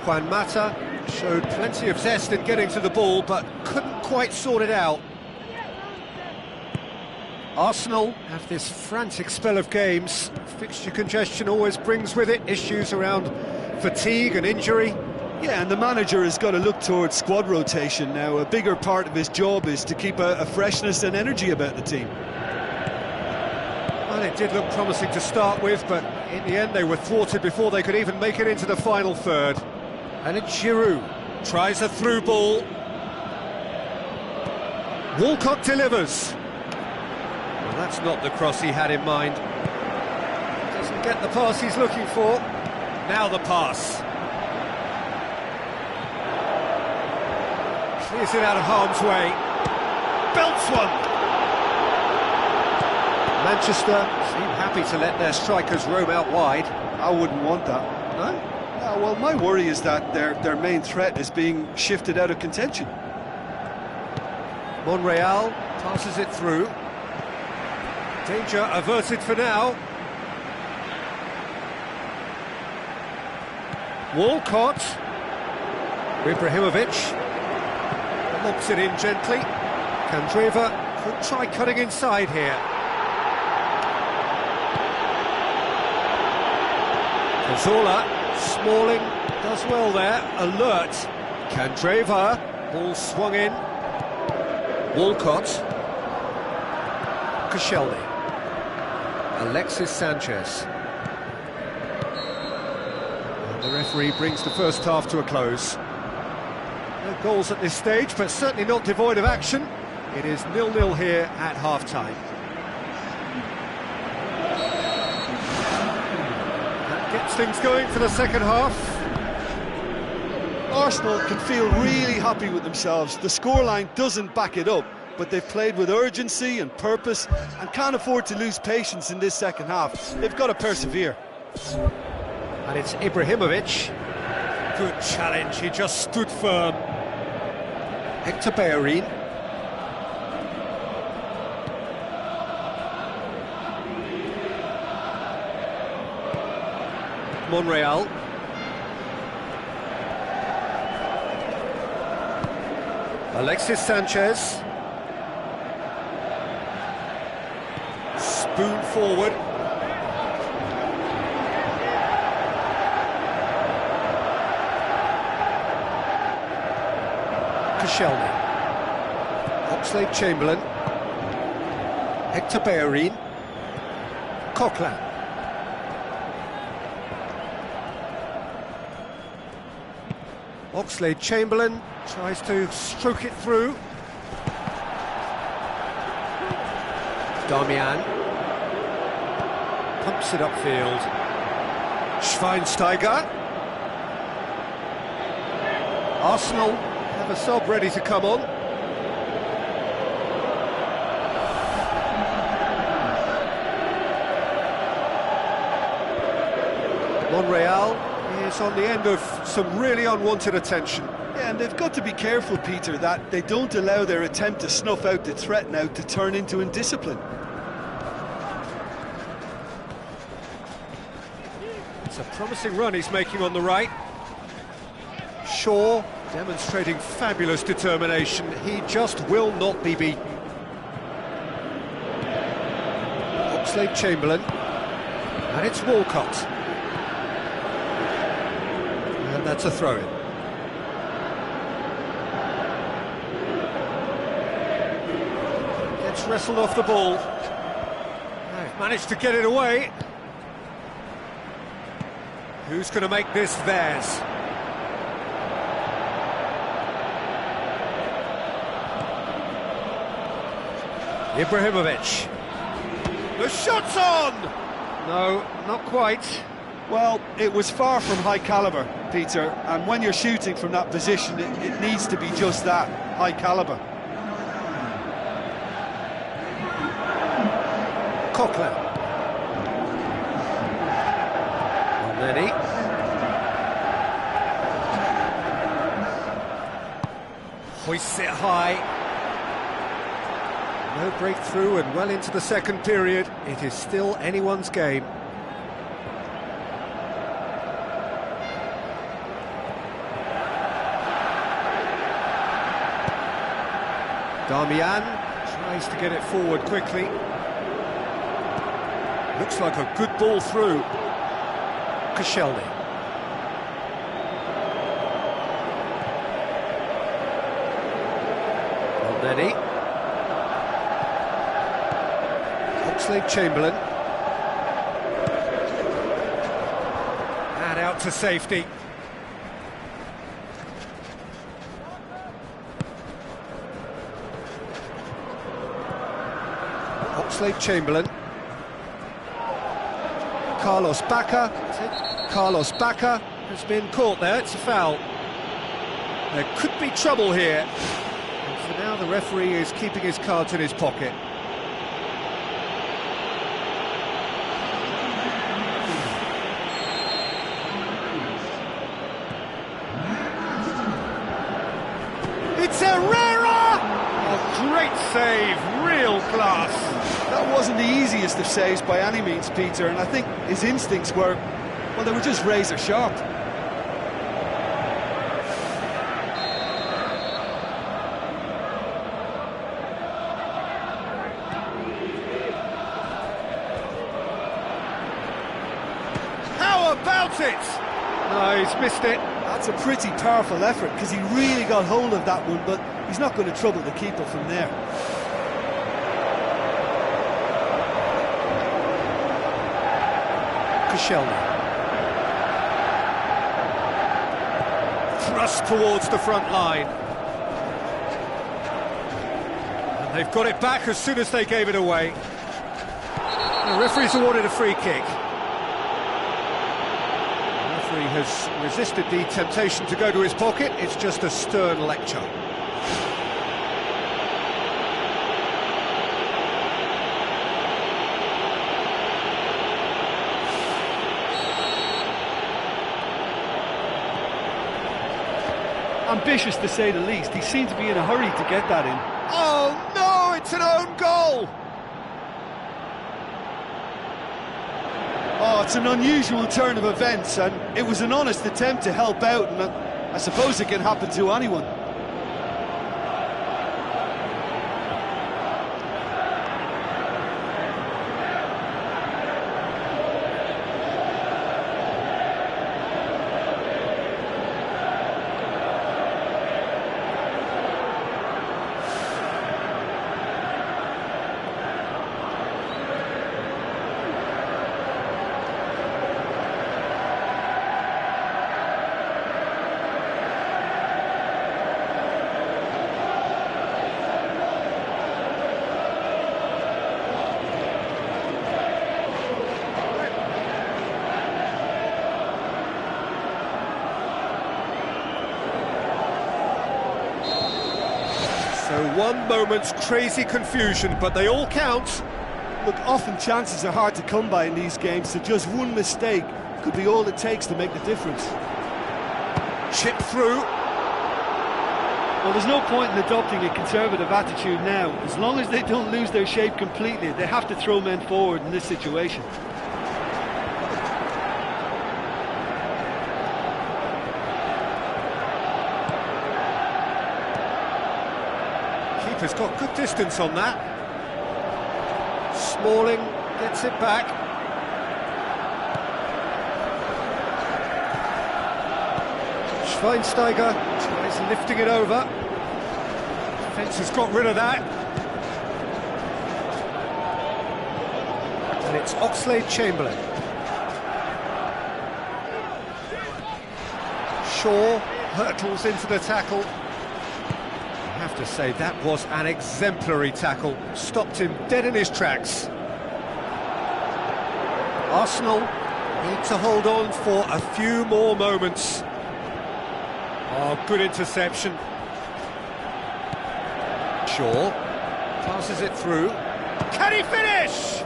Juan Mata showed plenty of zest in getting to the ball, but couldn't quite sort it out. Arsenal have this frantic spell of games. Fixture congestion always brings with it issues around fatigue and injury. Yeah, and the manager has got to look towards squad rotation now. A bigger part of his job is to keep a freshness and energy about the team. Well, it did look promising to start with, but in the end they were thwarted before they could even make it into the final third. And it's Giroud, tries a through ball. Walcott delivers. Well, that's not the cross he had in mind. Doesn't get the pass he's looking for. Now the pass. Clears it out of harm's way. Belts one. Manchester seem happy to let their strikers roam out wide. I wouldn't want that. No? No, well, my worry is that their main threat is being shifted out of contention. Monreal passes it through. Danger averted for now. Walcott. Ibrahimovic lobs it in gently. Candreva could try cutting inside here. Cazorla, Smalling does well there, alert. Candreva, ball swung in. Walcott. Koscielny. Alexis Sanchez. And the referee brings the first half to a close. No goals at this stage, but certainly not devoid of action. It is 0-0 here at half-time. Gets things going for the second half. Arsenal can feel really happy with themselves. The scoreline doesn't back it up, but they've played with urgency and purpose and can't afford to lose patience in this second half. They've got to persevere. And it's Ibrahimovic. Good challenge, he just stood firm. Hector Bellerin. Monreal. Alexis Sanchez. Spoon forward. Koscielny. Oxlade-Chamberlain. Hector Bellerin. Coquelin. Oxlade-Chamberlain tries to stroke it through. Darmian pumps it upfield. Schweinsteiger. Arsenal have a sub ready to come on. Real is on the end of some really unwanted attention. Yeah, and they've got to be careful, Peter, that they don't allow their attempt to snuff out the threat now to turn into indiscipline. It's a promising run he's making on the right. Shaw demonstrating fabulous determination. He just will not be beaten. Oxlade-Chamberlain, and it's Walcott. And that's a throw-in. Gets wrestled off the ball. They've managed to get it away. Who's going to make this theirs? Ibrahimovic. The shot's on! No, not quite. Well, it was far from high calibre, Peter, and when you're shooting from that position, it needs to be just that, high calibre. Coquelin. Already. Hoists it high. No breakthrough and well into the second period. It is still anyone's game. Darmian tries to get it forward quickly. Looks like a good ball through. Koscielny. Already. Oxlade-Chamberlain. And out to safety. Oxlade-Chamberlain. Carlos Bacca. Carlos Bacca has been caught there. It's a foul. There could be trouble here. And for now, the referee is keeping his cards in his pocket. It's Herrera! A great save, real class. That wasn't the easiest of saves by any means, Peter, and I think his instincts were, well, they were just razor sharp. How about it? No, he's missed it. That's a pretty powerful effort, because he really got hold of that one, but he's not going to trouble the keeper from there. Koscielny. Thrust towards the front line. And they've got it back as soon as they gave it away. The referee's awarded a free kick. The referee has resisted the temptation to go to his pocket. It's just a stern lecture. Ambitious to say the least. He seemed to be in a hurry to get that in. Oh no, it's an own goal! Oh, it's an unusual turn of events, and it was an honest attempt to help out, and I suppose it can happen to anyone. So one moment's crazy confusion, but they all count. Look, often chances are hard to come by in these games, so just one mistake could be all it takes to make the difference. Chip through. Well, there's no point in adopting a conservative attitude now. As long as they don't lose their shape completely, they have to throw men forward in this situation. Keeper's got good distance on that. Smalling gets it back. Schweinsteiger tries lifting it over. Defence has got rid of that. And it's Oxlade-Chamberlain. Shaw hurtles into the tackle. I have to say, that was an exemplary tackle. Stopped him dead in his tracks. Arsenal need to hold on for a few more moments. Oh, good interception. Shaw passes it through. Can he finish?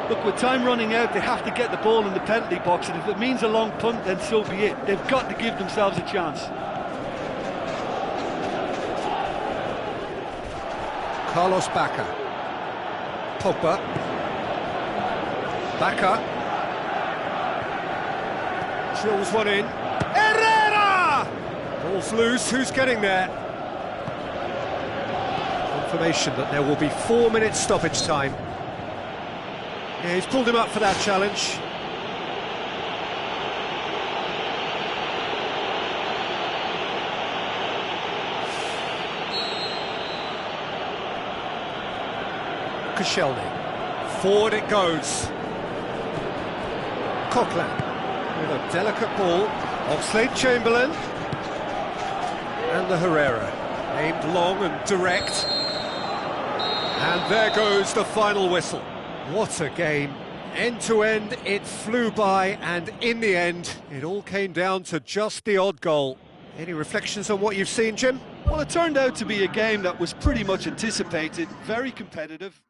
Look, with time running out, they have to get the ball in the penalty box, and if it means a long punt, then so be it. They've got to give themselves a chance. Carlos Bacca. Pogba. Bacca. Drills one in. Herrera! Ball's loose, who's getting there? Confirmation that there will be 4 minutes stoppage time. Yeah, he's pulled him up for that challenge. Koscielny. Forward it goes. Coquelin with a delicate ball. Oxlade-Chamberlain. And the Herrera. Aimed long and direct. And there goes the final whistle. What a game. End to end, it flew by, and in the end, it all came down to just the odd goal. Any reflections on what you've seen, Jim? Well, it turned out to be a game that was pretty much anticipated, very competitive.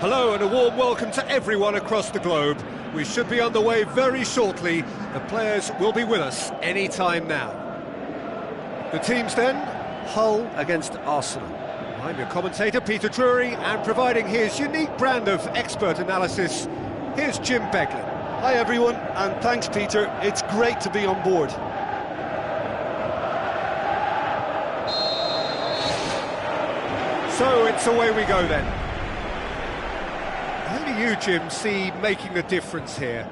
Hello and a warm welcome to everyone across the globe. We should be on the way very shortly. The players will be with us any time now. The teams then, Hull against Arsenal. I'm your commentator, Peter Drury, and providing his unique brand of expert analysis, here's Jim Beglin. Hi everyone, and thanks Peter, it's great to be on board. So it's away we go then. Who do you, Jim, see making a difference here?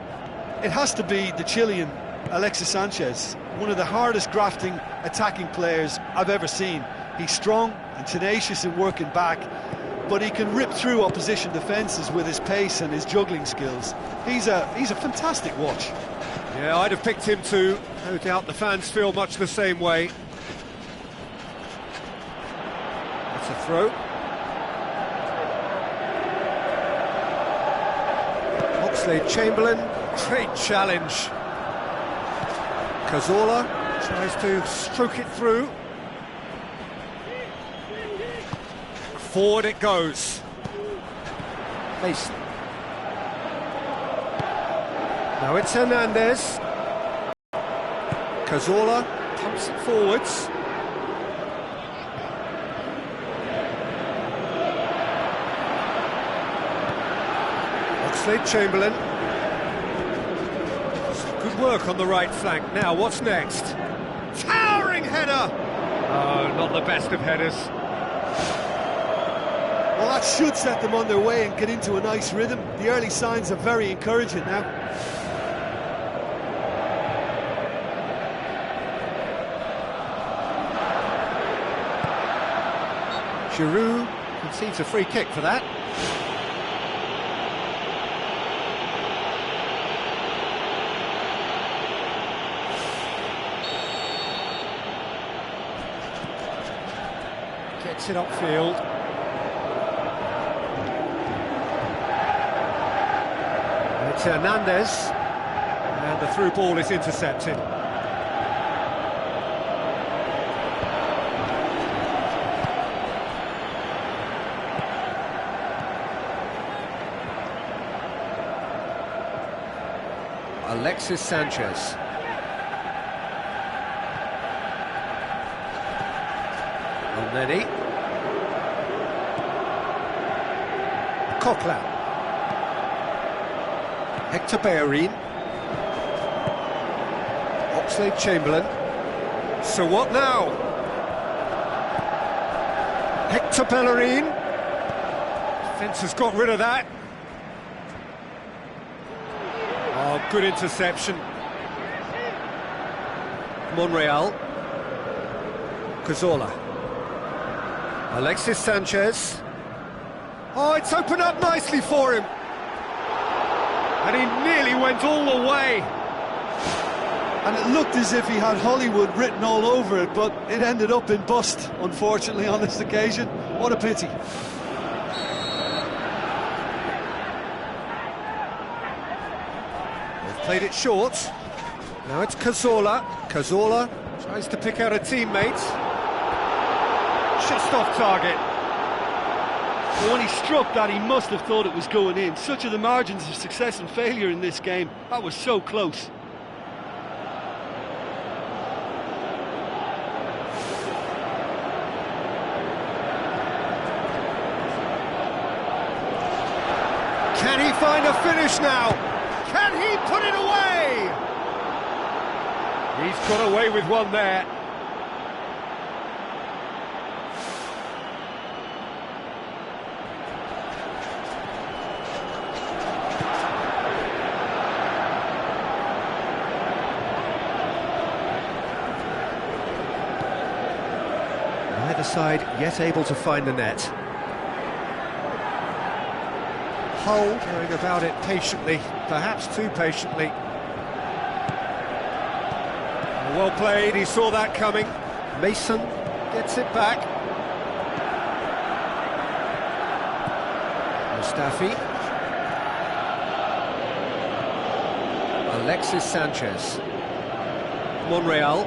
It has to be the Chilean, Alexis Sanchez, one of the hardest grafting attacking players I've ever seen. He's strong, and tenacious in working back, but he can rip through opposition defences with his pace and his juggling skills. He's a fantastic watch. Yeah, I'd have picked him too. No doubt the fans feel much the same way. That's a throw. Oxlade-Chamberlain, great challenge. Cazorla tries to stroke it through. Forward it goes. Mason. Now it's Hernandez. Cazorla pumps it forwards. Oxlade-Chamberlain. Good work on the right flank. Now, what's next? Towering header! Oh, not the best of headers. Well, that should set them on their way and get into a nice rhythm. The early signs are very encouraging now. Giroud concedes a free kick for that. Gets it upfield. It's Hernandez, and the through ball is intercepted. Alexis Sanchez. Elneny. Coquelin. Hector Bellerin. Oxlade-Chamberlain. So what now? Hector Bellerin. Defence has got rid of that. Oh, good interception. Monreal. Cazorla. Alexis Sanchez. Oh, it's opened up nicely for him. And he nearly went all the way. And it looked as if he had Hollywood written all over it, but it ended up in bust, unfortunately, on this occasion. What a pity. They've played it short. Now it's Cazorla. Cazorla tries to pick out a teammate. Just off target. Well, when he struck that, he must have thought it was going in. Such are the margins of success and failure in this game. That was so close. Can he find a finish now? Can he put it away? He's got away with one there. Neither side yet able to find the net. Hull going about it patiently, perhaps too patiently. Well played, he saw that coming. Mason gets it back. Mustafi. Alexis Sanchez. Monreal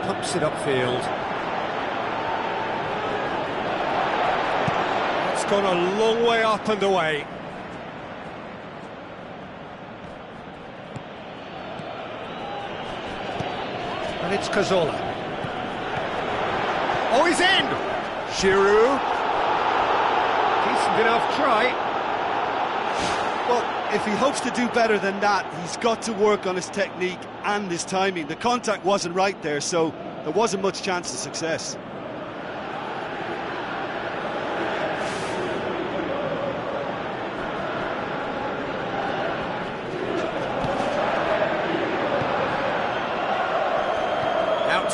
pumps it upfield. It's gone a long way up and away. And it's Cazorla. Oh, he's in! Giroud. Decent enough try. Well, if he hopes to do better than that, he's got to work on his technique and his timing. The contact wasn't right there, so there wasn't much chance of success.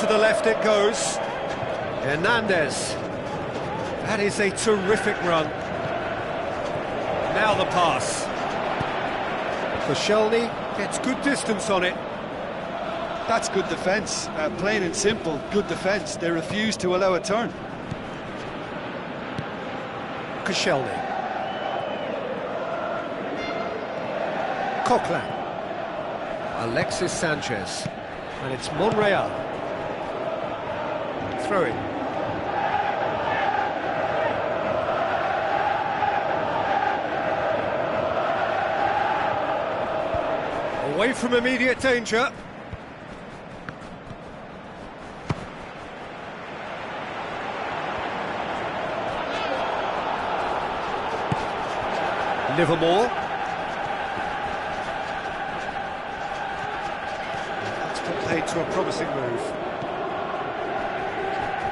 To the left it goes. Hernandez. That is a terrific run. Now the pass. Koscielny gets good distance on it. That's good defence, plain and simple, good defence. They refuse to allow a turn. Koscielny. Coquelin. Alexis Sanchez. And it's Monreal. Throw it. Away from immediate danger. Livermore. That's played to a promising move.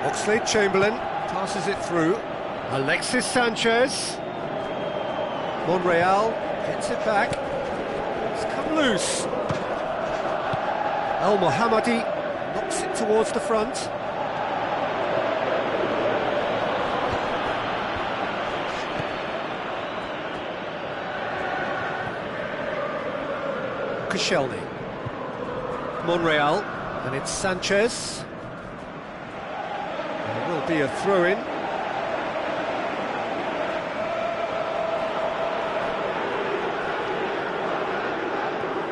Oxlade-Chamberlain passes it through. Alexis Sanchez. Monreal gets it back. It's come loose. El Mohammadi knocks it towards the front. Koscielny. Monreal, and it's Sanchez. There will be a throw-in.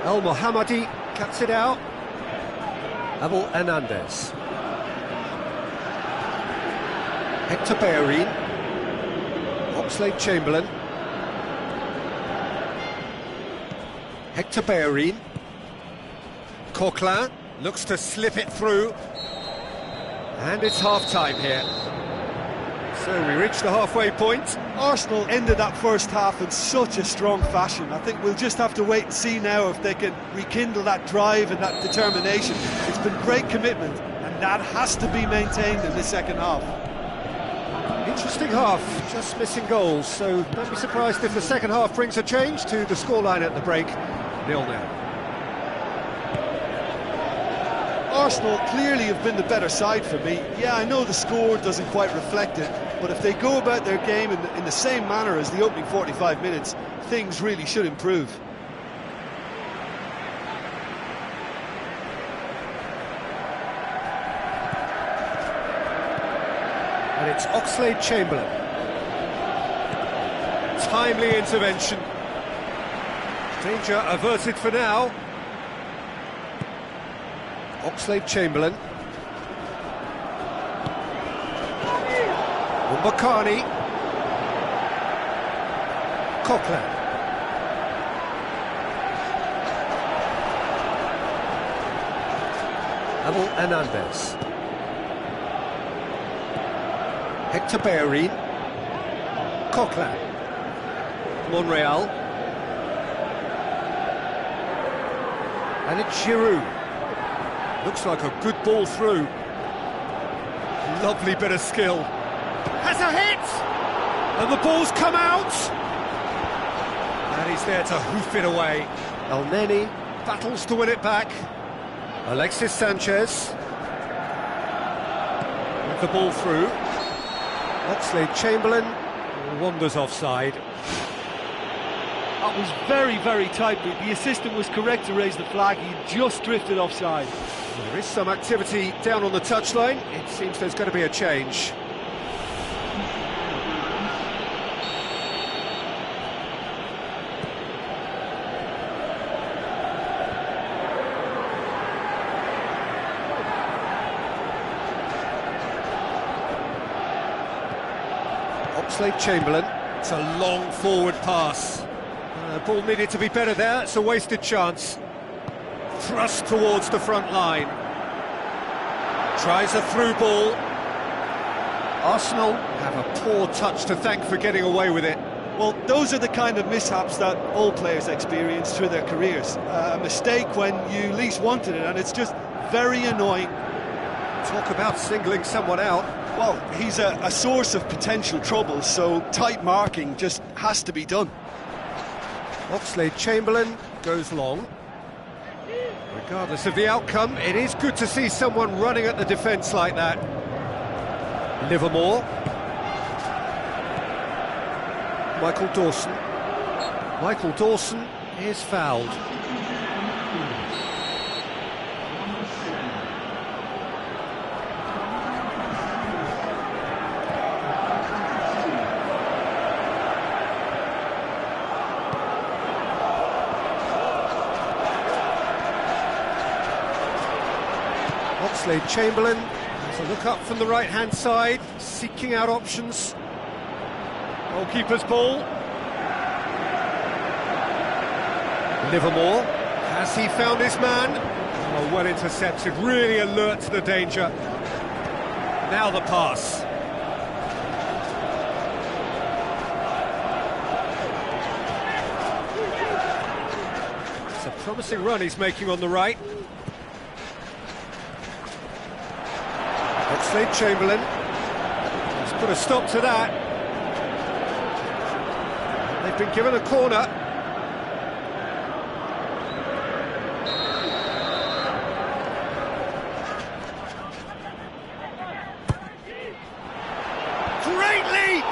El Mohammadi cuts it out. Abel Hernandez. Hector Bellerin. Oxlade-Chamberlain. Hector Bellerin. Coquelin looks to slip it through. And it's half-time here. So we reach the halfway point. Arsenal ended that first half in such a strong fashion. I think we'll just have to wait and see now if they can rekindle that drive and that determination. It's been great commitment, and that has to be maintained in the second half. Interesting half, just missing goals, so don't be surprised if the second half brings a change to the scoreline at the break. 0-0. Arsenal clearly have been the better side for me. Yeah, I know the score doesn't quite reflect it, but if they go about their game in the same manner as the opening 45 minutes, things really should improve. And it's Oxlade-Chamberlain. Timely intervention. Danger averted for now. Oxlade-Chamberlain. Mbakani. Coquelin. Abel Hernandez. Hector Bellerin. Coquelin. Monreal. And it's Giroud. Looks like a good ball through. Lovely bit of skill. Has a hit! And the ball's come out! And he's there to hoof it away. El Neni battles to win it back. Alexis Sanchez. With the ball through. Oxlade-Chamberlain wanders offside. That was very, very tight, but the assistant was correct to raise the flag. He just drifted offside. There is some activity down on the touchline. It seems there's going to be a change. Oxlade-Chamberlain. It's a long forward pass. Ball needed to be better there. It's a wasted chance. Thrust towards the front line. Tries a through ball. Arsenal have a poor touch to thank for getting away with it. Well, those are the kind of mishaps that all players experience through their careers. A mistake when you least wanted it, and it's just very annoying. Talk about singling someone out. Well, he's a source of potential trouble, so tight marking just has to be done. Oxlade-Chamberlain goes long. Regardless of the outcome, it is good to see someone running at the defence like that. Livermore. Michael Dawson. Michael Dawson is fouled. Oxlade-Chamberlain has a look up from the right-hand side, seeking out options. Goalkeeper's ball. Livermore, has he found his man? Oh, well intercepted, really alert to the danger. Now the pass. It's a promising run he's making on the right. Oxlade-Chamberlain has put a stop to that. They've been given a corner. Great leap!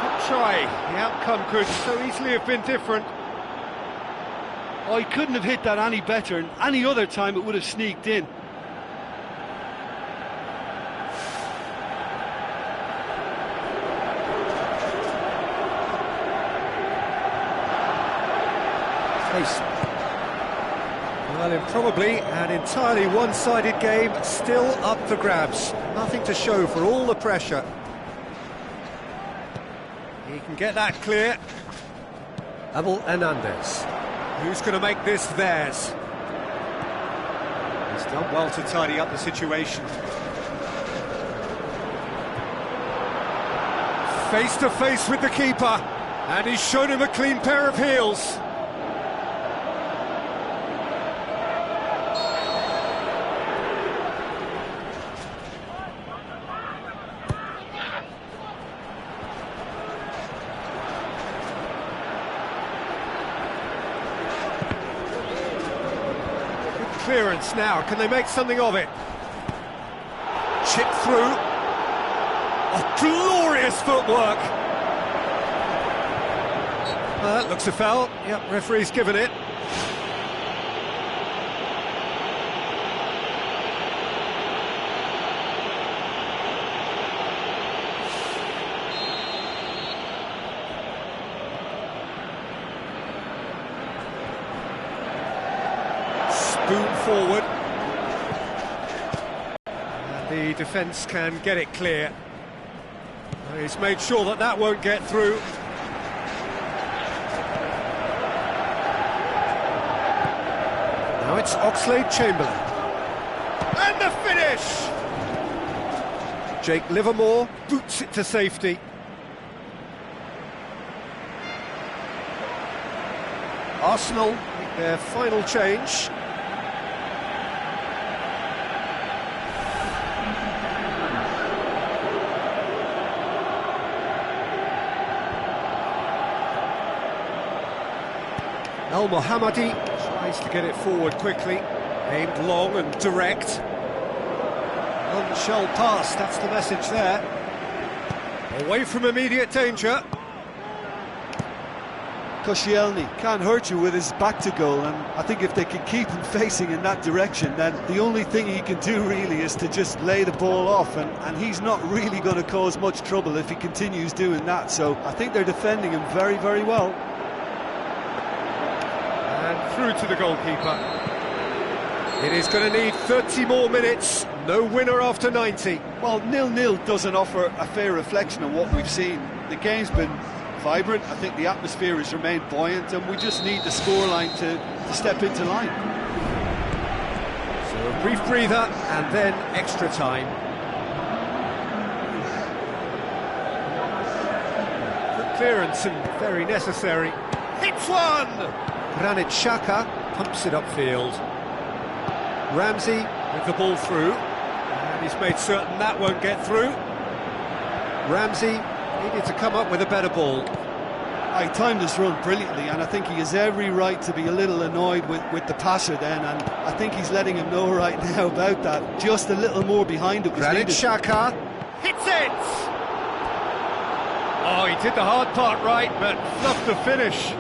Good try. The outcome could so easily have been different. Oh, he couldn't have hit that any better, and any other time it would have sneaked in. Well, in probably an entirely one-sided game, still up for grabs. Nothing to show for all the pressure. He can get that clear. Abel Hernandez. Who's going to make this theirs? He's done well to tidy up the situation. Face to face with the keeper, and he's shown him a clean pair of heels. Clearance now, can they make something of it? Chip through. Oh, glorious footwork! That looks a foul. Yep, referee's given it. Spoon forward. And the defence can get it clear. He's made sure that that won't get through. Now it's Oxlade-Chamberlain. And the finish! Jake Livermore boots it to safety. Arsenal make their final change. El Mohammadi tries to get it forward quickly, aimed long and direct. None shall pass, that's the message there. Away from immediate danger. Koscielny can't hurt you with his back to goal, and I think if they can keep him facing in that direction, then the only thing he can do really is to just lay the ball off, and he's not really going to cause much trouble if he continues doing that, so I think they're defending him very, very well. Through to the goalkeeper. It is going to need 30 more minutes. No winner after 90. Well, 0-0 doesn't offer a fair reflection of what we've seen. The game's been vibrant. I think the atmosphere has remained buoyant, and we just need the scoreline to step into line. So a brief breather and then extra time. Good clearance and very necessary. Hits one! Granit Xhaka pumps it upfield. Ramsey with the ball through, and he's made certain that won't get through. Ramsey needed to come up with a better ball. He timed this run brilliantly, and I think he has every right to be a little annoyed with the passer then, and I think he's letting him know right now about that. Just a little more behind it was Granit needed. Xhaka hits it! Oh, he did the hard part right, but fluffed the finish.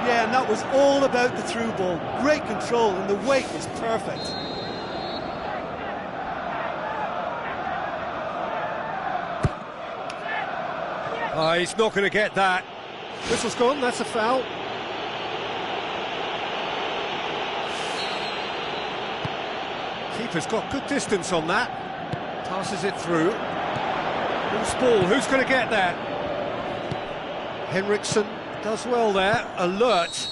Yeah, and that was all about the through ball. Great control, and the weight was perfect. Oh, he's not going to get that. Whistle's gone, that's a foul. Keeper's got good distance on that. Passes it through. Loose ball, who's going to get that? Henriksen does well there, alert.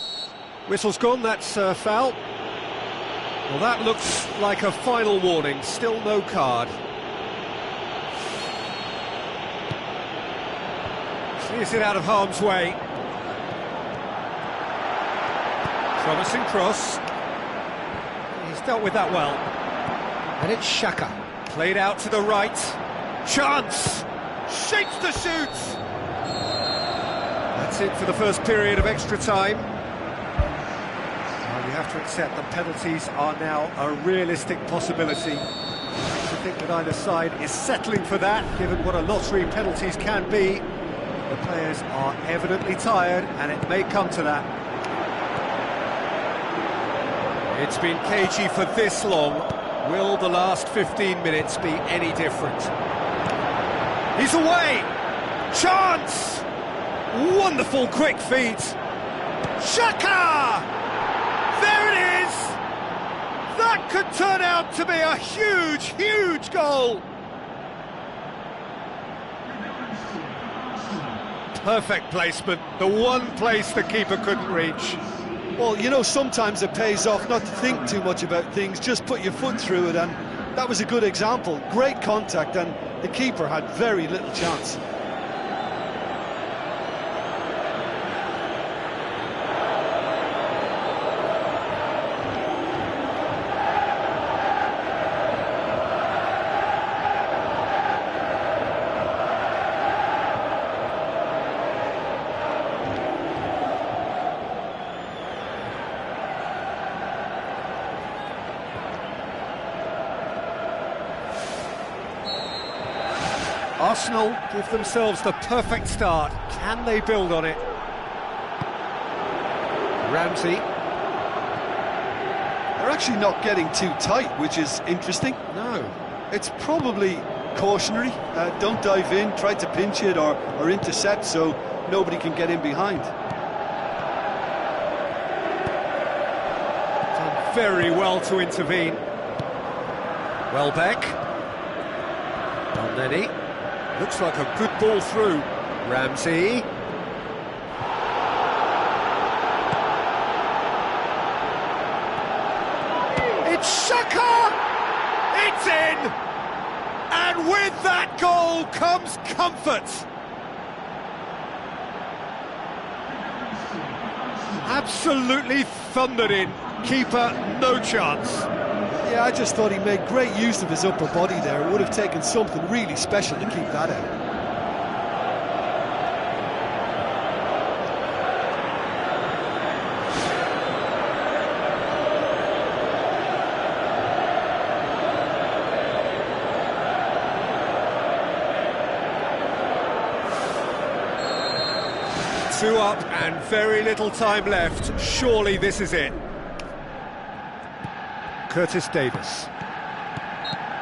Whistle's gone, that's a foul. Well, that looks like a final warning, still no card. Clears it out of harm's way. Promising cross. He's dealt with that well. And it's Xhaka. Played out to the right. Chance! Shapes to shoot! That's it for the first period of extra time. Well, you have to accept that penalties are now a realistic possibility. I think that either side is settling for that, given what a lottery penalties can be. The players are evidently tired, and it may come to that. It's been cagey for this long. Will the last 15 minutes be any different? He's away! Chance! Wonderful quick feet! Xhaka! There it is! That could turn out to be a huge, huge goal! Perfect placement, the one place the keeper couldn't reach. Well, you know, sometimes it pays off not to think too much about things, just put your foot through it, and that was a good example. Great contact, and the keeper had very little chance. Arsenal give themselves the perfect start. Can they build on it? Ramsey. They're actually not getting too tight, which is interesting. No. It's probably cautionary. Don't dive in, try to pinch it or intercept so nobody can get in behind. Done very well to intervene. Welbeck. Elneny. Looks like a good ball through. Ramsey. It's Xhaka! It's in! And with that goal comes comfort. Absolutely thundered in. Keeper, no chance. Yeah, I just thought he made great use of his upper body there. It would have taken something really special to keep that out. Two up and very little time left. Surely this is it. Curtis Davis.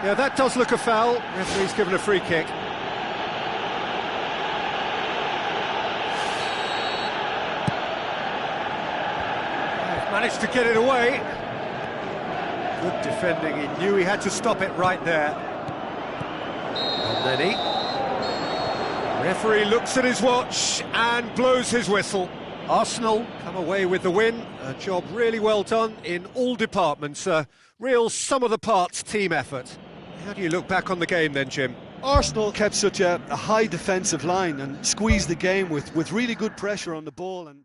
Yeah, that does look a foul. Referee's given a free kick. Managed to get it away. Good defending. He knew he had to stop it right there. And then referee looks at his watch and blows his whistle. Arsenal come away with the win. A job really well done in all departments. A real sum-of-the-parts team effort. How do you look back on the game then, Jim? Arsenal kept such a high defensive line and squeezed the game with really good pressure on the ball. And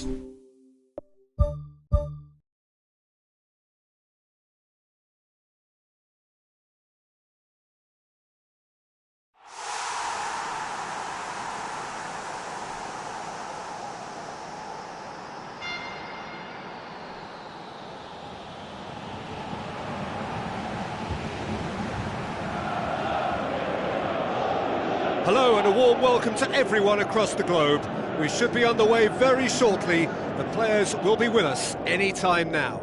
Hello and a warm welcome to everyone across the globe. We should be underway very shortly. The players will be with us any time now.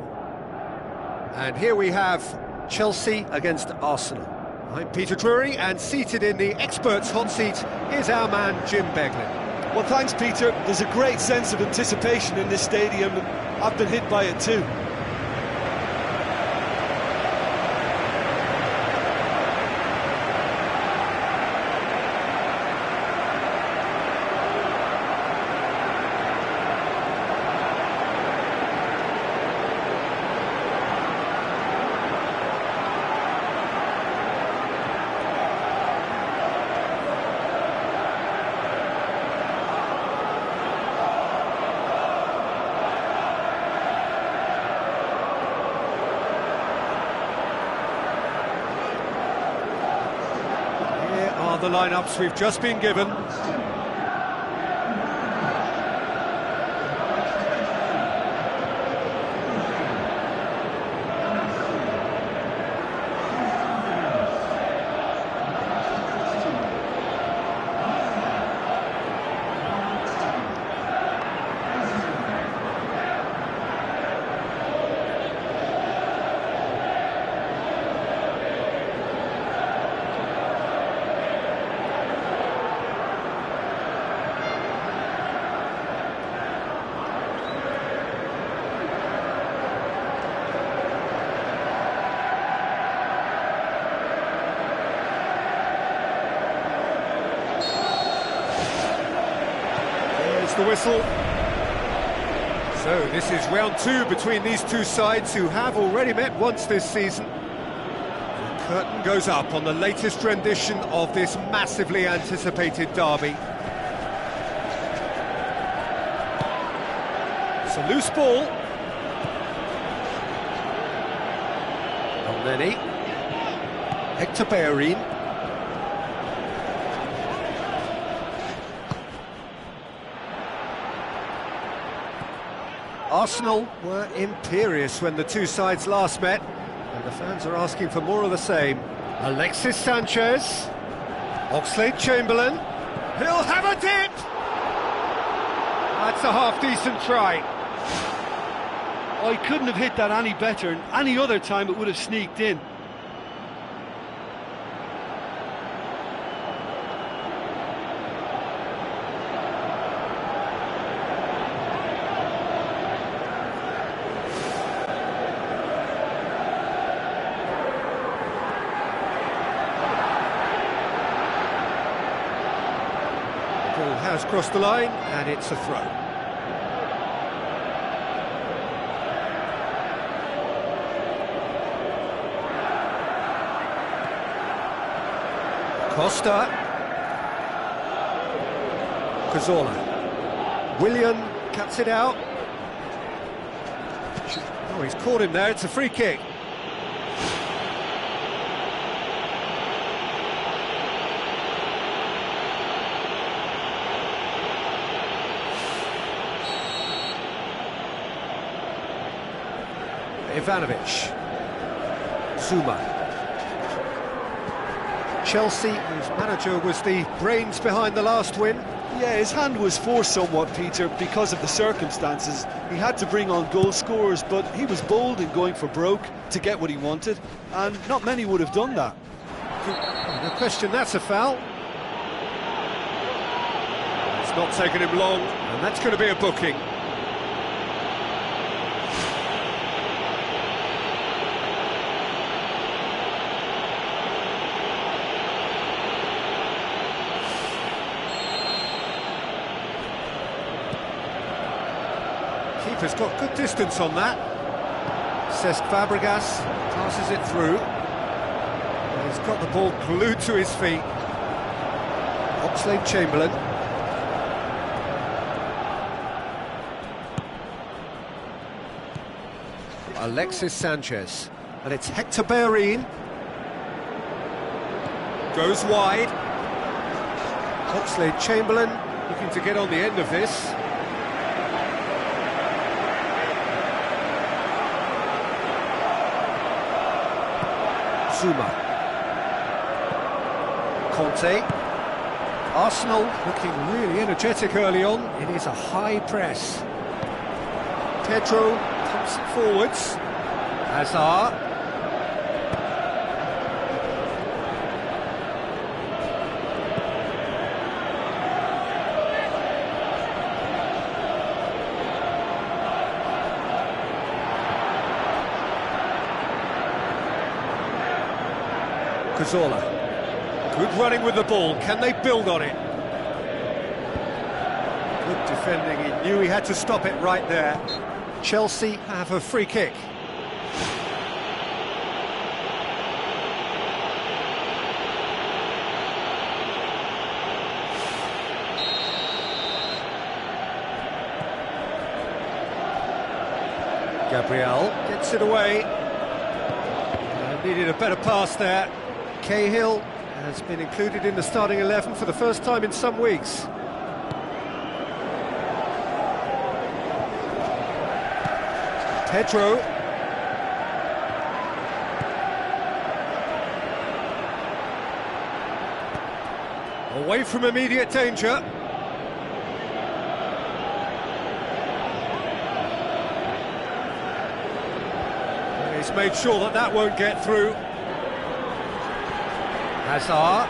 And here we have Chelsea against Arsenal. I'm Peter Drury, and seated in the experts' hot seat is our man Jim Beglin. Well, thanks, Peter. There's a great sense of anticipation in this stadium, and I've been hit by it too. The lineups we've just been given. The whistle. So this is round two between these two sides who have already met once this season. The curtain goes up on the latest rendition of this massively anticipated derby. It's a loose ball. Elneny. Hector Bellerin. Arsenal were imperious when the two sides last met, and the fans are asking for more of the same. Alexis Sanchez, Oxlade-Chamberlain, he'll have a dip! That's a half-decent try. I couldn't have hit that any better, and any other time it would have sneaked in. Has crossed the line, and it's a throw. Costa. Cazorla. Willian cuts it out. Oh, he's caught him there, it's a free kick. Ivanovic, Zuma. Chelsea, whose manager was the brains behind the last win. Yeah, his hand was forced somewhat, Peter, because of the circumstances. He had to bring on goal scorers, but he was bold in going for broke to get what he wanted, and not many would have done that. No question, that's a foul. It's not taken him long, and that's going to be a booking. Keeper's got good distance on that. Cesc Fabregas passes it through. He's got the ball glued to his feet. Oxlade-Chamberlain. Alexis Sanchez. And it's Hector Bellerin. Goes wide. Oxlade-Chamberlain looking to get on the end of this. Zuma. Conte. Arsenal looking really energetic early on. It is a high press. Pedro pumps it forwards. Hazard. Cazorla. Good running with the ball. Can they build on it? Good defending. He knew he had to stop it right there. Chelsea have a free kick. Gabriel gets it away. Needed a better pass there. Cahill has been included in the starting 11 for the first time in some weeks. Pedro. Away from immediate danger. He's made sure that that won't get through. Hazard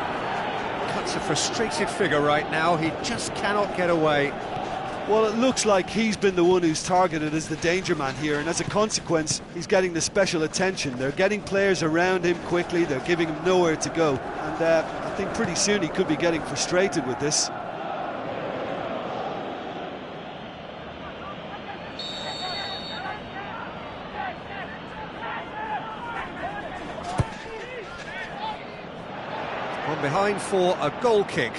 cuts a frustrated figure right now. He just cannot get away. Well, it looks like he's been the one who's targeted as the danger man here, and as a consequence, he's getting the special attention. They're getting players around him quickly, they're giving him nowhere to go, and I think pretty soon he could be getting frustrated with this. On behind for a goal kick.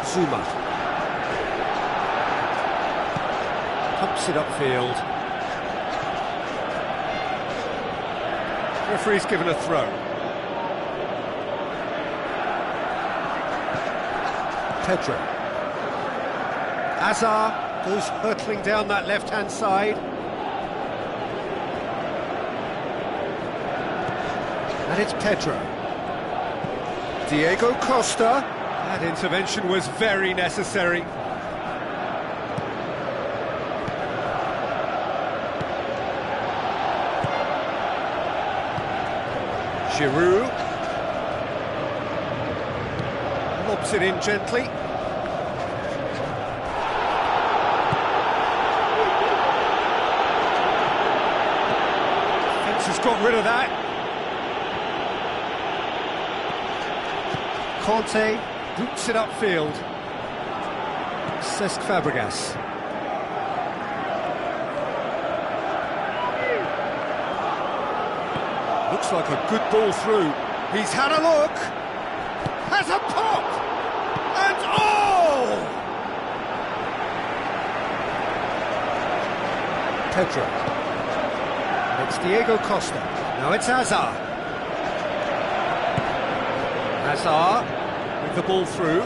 Zuma pumps it upfield. Referee's given a throw. Pedro. Hazard goes hurtling down that left-hand side. And it's Pedro. Diego Costa. That intervention was very necessary. Giroud lobs it in gently. Fence has got rid of that. Conte boots it upfield. Cesc Fabregas. Looks like a good ball through. He's had a look. Has a pop. And oh! Pedro. It's Diego Costa. Now it's Hazard. Hazard. With the ball through.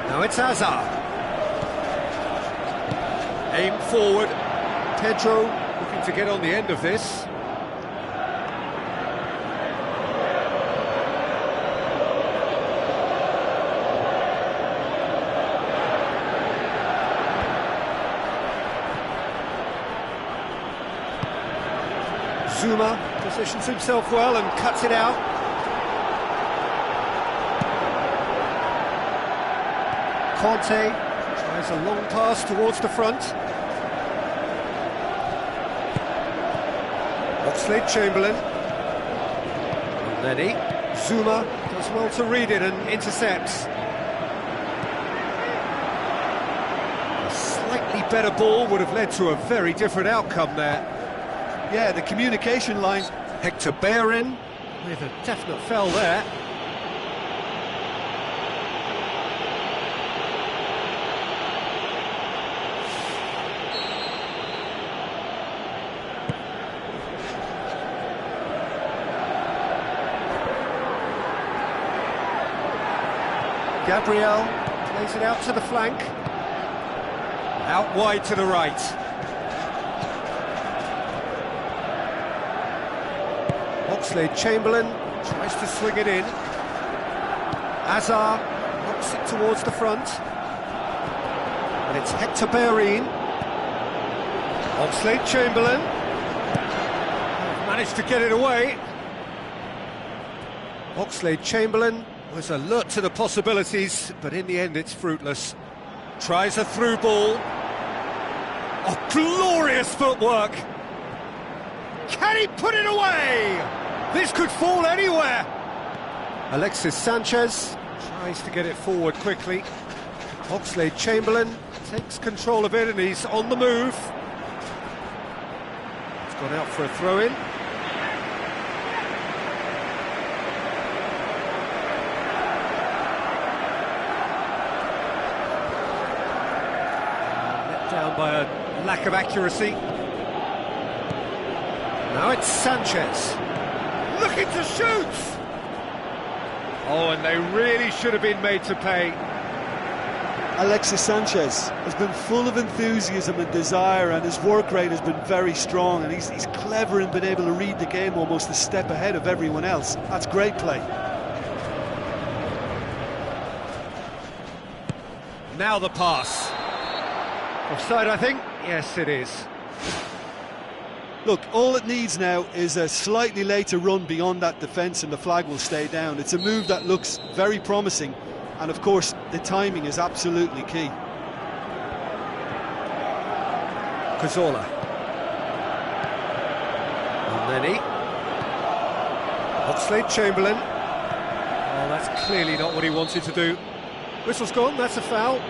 Now it's Hazard. Aim forward. Pedro looking to get on the end of this. Zuma positions himself well and cuts it out. Conte tries a long pass towards the front. Oxlade-Chamberlain. Lenny. Zuma does well to read it and intercepts. A slightly better ball would have led to a very different outcome there. Yeah, the communication line. Hector Bellerin with a definite foul there. Gabriel plays it out to the flank. Out wide to the right. Oxlade-Chamberlain tries to swing it in. Azar knocks it towards the front. And it's Hector Bellerin. Oxlade-Chamberlain managed to get it away. Oxlade-Chamberlain was alert to the possibilities, but in the end it's fruitless. Tries a through ball. Oh, glorious footwork! Can he put it away? This could fall anywhere. Alexis Sanchez tries to get it forward quickly. Oxlade-Chamberlain takes control of it and he's on the move. It's gone out for a throw-in. Let down by a lack of accuracy. Now it's Sanchez. Looking to shoot! Oh, and they really should have been made to pay. Alexis Sanchez has been full of enthusiasm and desire, and his work rate has been very strong, and he's clever in being able to read the game almost a step ahead of everyone else. That's great play. Now the pass. Offside, I think? Yes, it is. Look, all it needs now is a slightly later run beyond that defence and the flag will stay down. It's a move that looks very promising, and of course the timing is absolutely key. Cazorla. Lenny. Oxlade-Chamberlain. Oh, that's clearly not what he wanted to do. Whistle's gone, that's a foul.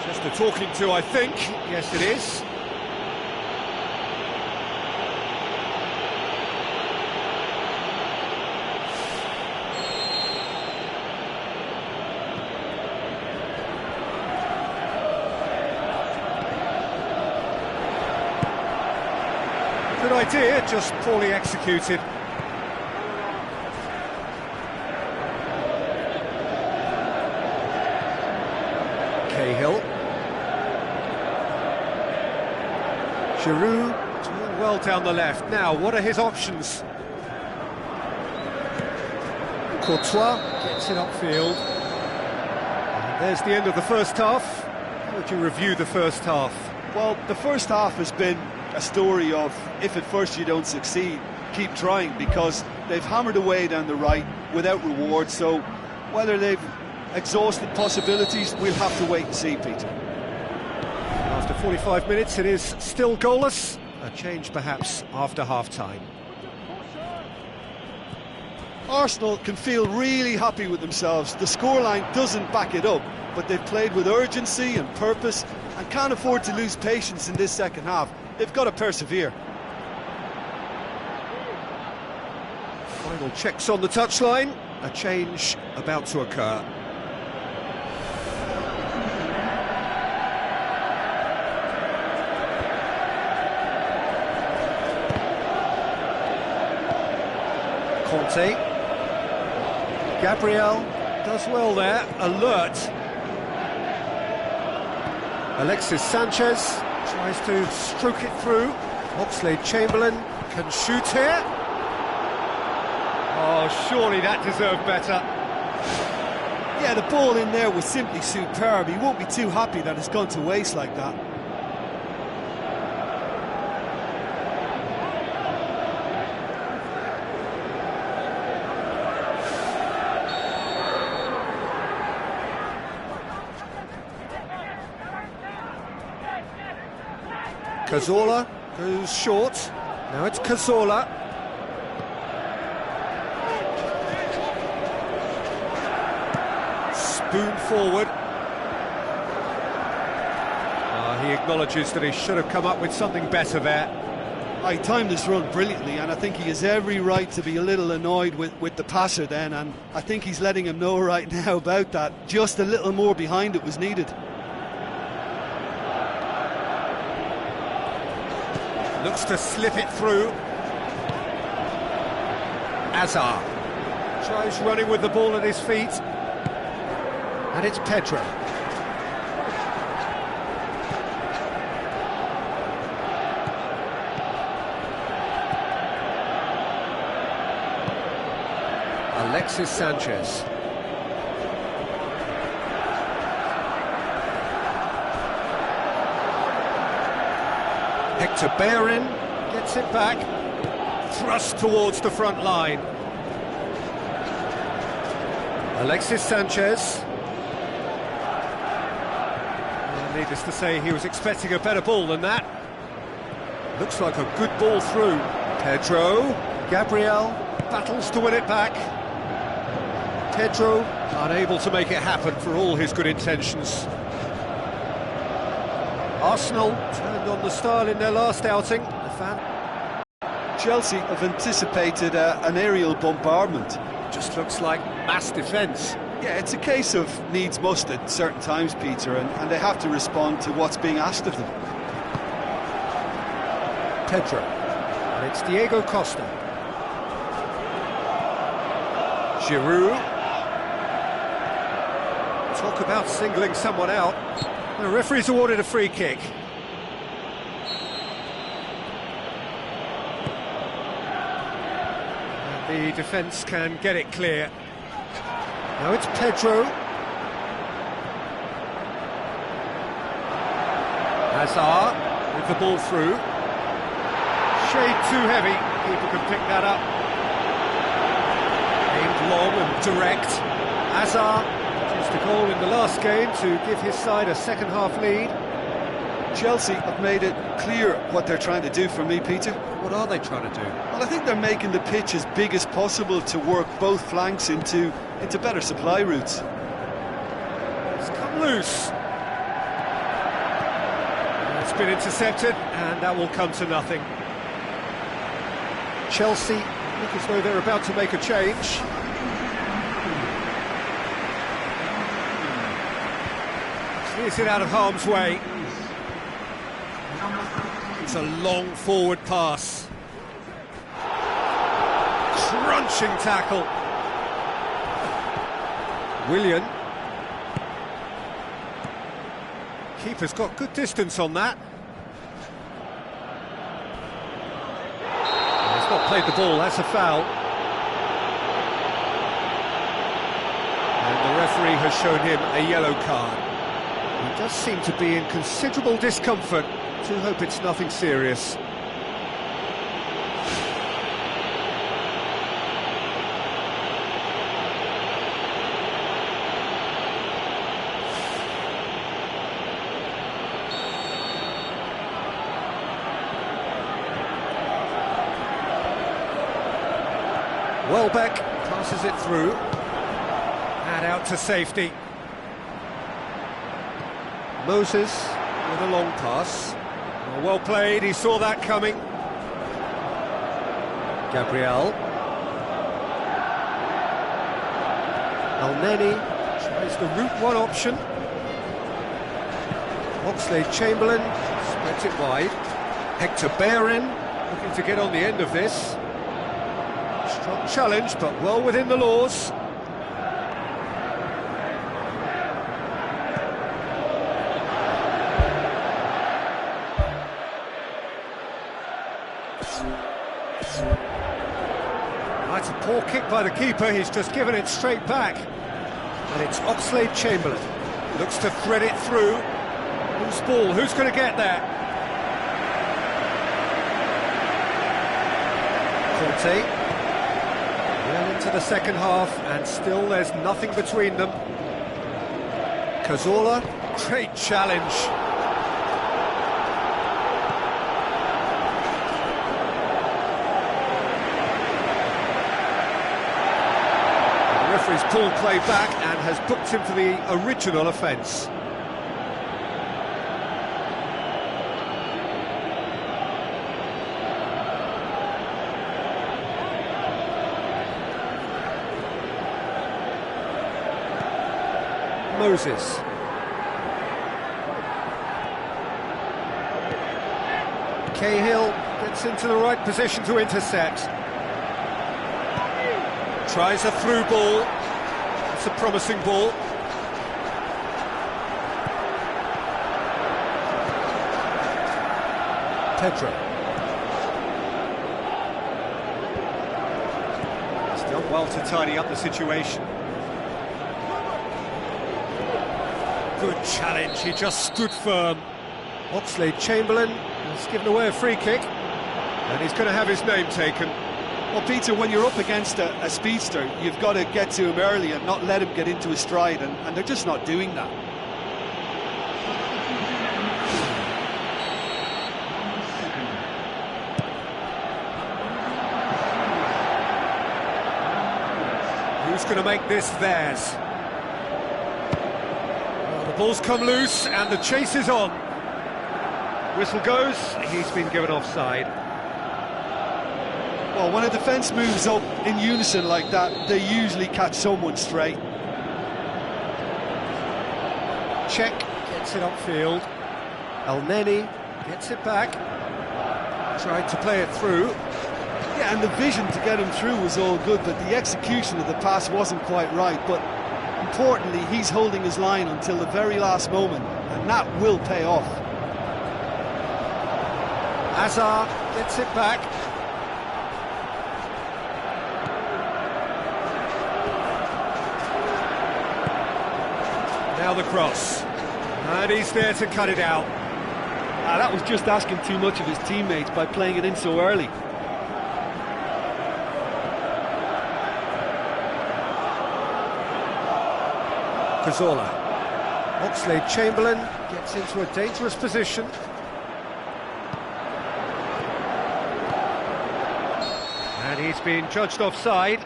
Just a talking to, I think. Yes, it is. Good idea, just poorly executed. Cahill. Giroud doing well down the left. Now, what are his options? Courtois gets it upfield. And there's the end of the first half. How would you review the first half? Well, the first half has been a story of, if at first you don't succeed, keep trying, because they've hammered away down the right without reward. So whether they've exhausted possibilities, we'll have to wait and see, Peter. After 45 minutes it is still goalless. A change perhaps after half-time. Arsenal can feel really happy with themselves. The scoreline doesn't back it up, but they've played with urgency and purpose and can't afford to lose patience in this second half. They've got to persevere. Final checks on the touchline. A change about to occur. Conte. Gabriel does well there, alert. Alexis Sanchez tries to stroke it through. Oxlade-Chamberlain can shoot here. Oh, surely that deserved better. Yeah, the ball in there was simply superb. He won't be too happy that it's gone to waste like that. Cazorla goes short. Now it's Cazorla. Spoon forward. He acknowledges that he should have come up with something better there. I timed this run brilliantly, and I think he has every right to be a little annoyed with the passer then, and I think he's letting him know right now about that. Just a little more behind it was needed. Looks to slip it through. Azar tries running with the ball at his feet, and it's Pedro. Alexis Sanchez. Hector Bellerin gets it back, thrust towards the front line. Alexis Sanchez. Well, needless to say, he was expecting a better ball than that. Looks like a good ball through. Pedro, Gabriel battles to win it back. Pedro unable to make it happen for all his good intentions. Arsenal turned on the style in their last outing. Chelsea have anticipated an aerial bombardment. Just looks like mass defence. Yeah, it's a case of needs must at certain times, Peter, and they have to respond to what's being asked of them. Pedro, and it's Diego Costa. Giroud. Talk about singling someone out. The referee's awarded a free kick. And the defence can get it clear. Now it's Pedro. Hazard with the ball through. Shade too heavy. Keeper can pick that up. Aimed long and direct. Hazard. The goal in the last game to give his side a second-half lead. Chelsea have made it clear what they're trying to do for me, Peter. What are they trying to do? Well, I think they're making the pitch as big as possible to work both flanks into better supply routes. It's come loose. It's been intercepted, and that will come to nothing. Chelsea look as though they're about to make a change. Is it out of harm's way? It's a long forward pass. Crunching tackle. Willian. Keeper's got good distance on that. He's not played the ball, that's a foul. And the referee has shown him a yellow card. He does seem to be in considerable discomfort. Do hope it's nothing serious. Welbeck passes it through. And out to safety. Moses with a long pass. Well played, he saw that coming. Gabriel. Elneny tries the route one option. Oxlade-Chamberlain spreads it wide. Hector Bellerin looking to get on the end of this. Strong challenge, but well within the laws. That's a poor kick by the keeper, he's just given it straight back. And it's Oxlade-Chamberlain. Looks to thread it through. Loose ball, who's going to get there? Conte. Well into the second half, and still there's nothing between them. Cazorla, great challenge. He's pulled play back and has booked him for the original offence. Moses. Cahill gets into the right position to intercept. Tries a through ball. It's a promising ball. Pedro. He's done well to tidy up the situation. Good challenge, he just stood firm. Oxlade-Chamberlain has given away a free kick, and he's going to have his name taken. Well, Peter, when you're up against a speedster, you've got to get to him early and not let him get into his stride, and they're just not doing that. Who's going to make this theirs? Well, the ball's come loose and the chase is on. Whistle goes, he's been given offside. Well, when a defence moves up in unison like that, they usually catch someone straight. Check gets it upfield. El Neni gets it back. Tried to play it through. Yeah, and the vision to get him through was all good, but the execution of the pass wasn't quite right. But importantly, he's holding his line until the very last moment, and that will pay off. Hazard gets it back. Now the cross. And he's there to cut it out. That was just asking too much of his teammates by playing it in so early. Cazorla. Oxlade-Chamberlain gets into a dangerous position. And he's been judged offside.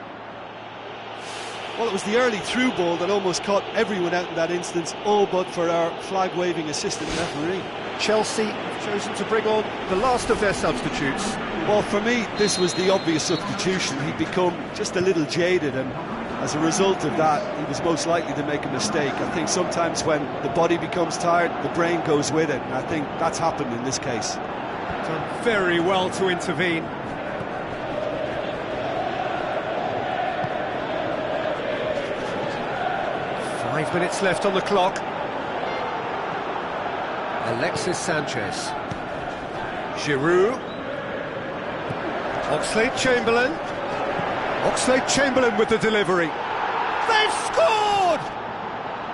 Well, it was the early through ball that almost caught everyone out in that instance, all but for our flag-waving assistant referee. Chelsea have chosen to bring on the last of their substitutes. Well, for me, this was the obvious substitution. He'd become just a little jaded, and as a result of that, he was most likely to make a mistake. I think sometimes when the body becomes tired, the brain goes with it, and I think that's happened in this case. Done very well to intervene. Five minutes left on the clock. Alexis Sanchez. Giroud. Oxlade-Chamberlain. Oxlade-Chamberlain with the delivery. They've scored!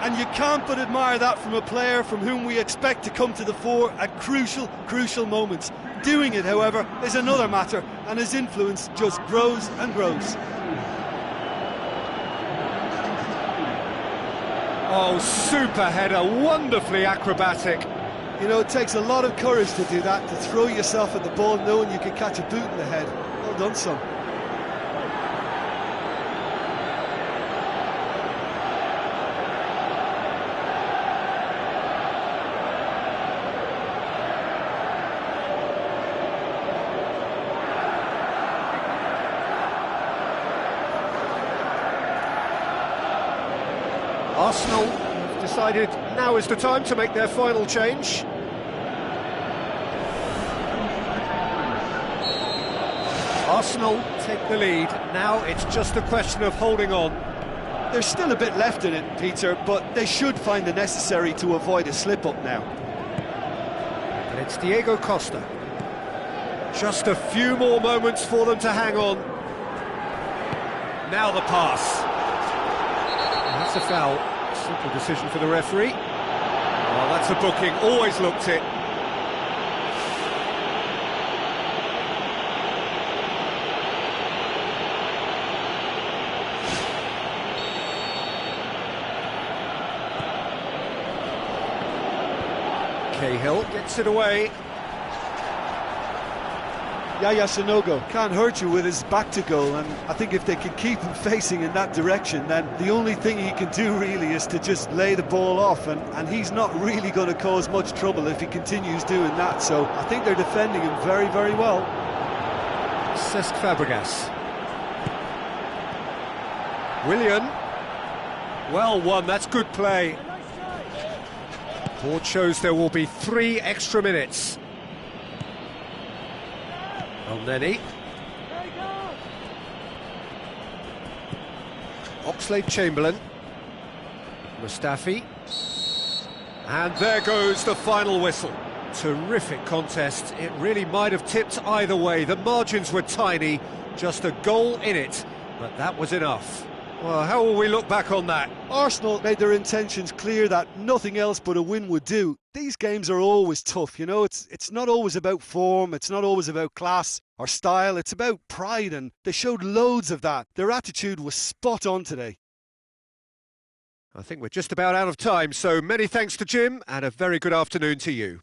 And you can't but admire that from a player from whom we expect to come to the fore at crucial moments. Doing it, however, is another matter, and his influence just grows and grows. Oh, super header, wonderfully acrobatic. You know, it takes a lot of courage to do that, to throw yourself at the ball knowing you can catch a boot in the head. Well done, son. Arsenal have decided now is the time to make their final change. Arsenal take the lead. Now it's just a question of holding on. There's still a bit left in it, Peter, but they should find the necessary to avoid a slip-up now. And it's Diego Costa. Just a few more moments for them to hang on. Now the pass. That's a foul. Simple decision for the referee. Oh, that's a booking. Always looked it. Cahill gets it away. Yaya Sanogo can't hurt you with his back to goal, and I think if they can keep him facing in that direction, then the only thing he can do really is to just lay the ball off, and he's not really going to cause much trouble if he continues doing that. So I think they're defending him very well. Cesc Fabregas. Willian. Well won, that's good play. Board shows there will be 3 extra minutes. Elneny. Oxlade-Chamberlain. Mustafi. And there goes the final whistle. Terrific contest. It really might have tipped either way. The margins were tiny, just a goal in it, but that was enough. Well, how will we look back on that? Arsenal made their intentions clear that nothing else but a win would do. These games are always tough, you know, it's not always about form, it's not always about class or style, it's about pride, and they showed loads of that. Their attitude was spot on today. I think we're just about out of time, so many thanks to Jim, and a very good afternoon to you.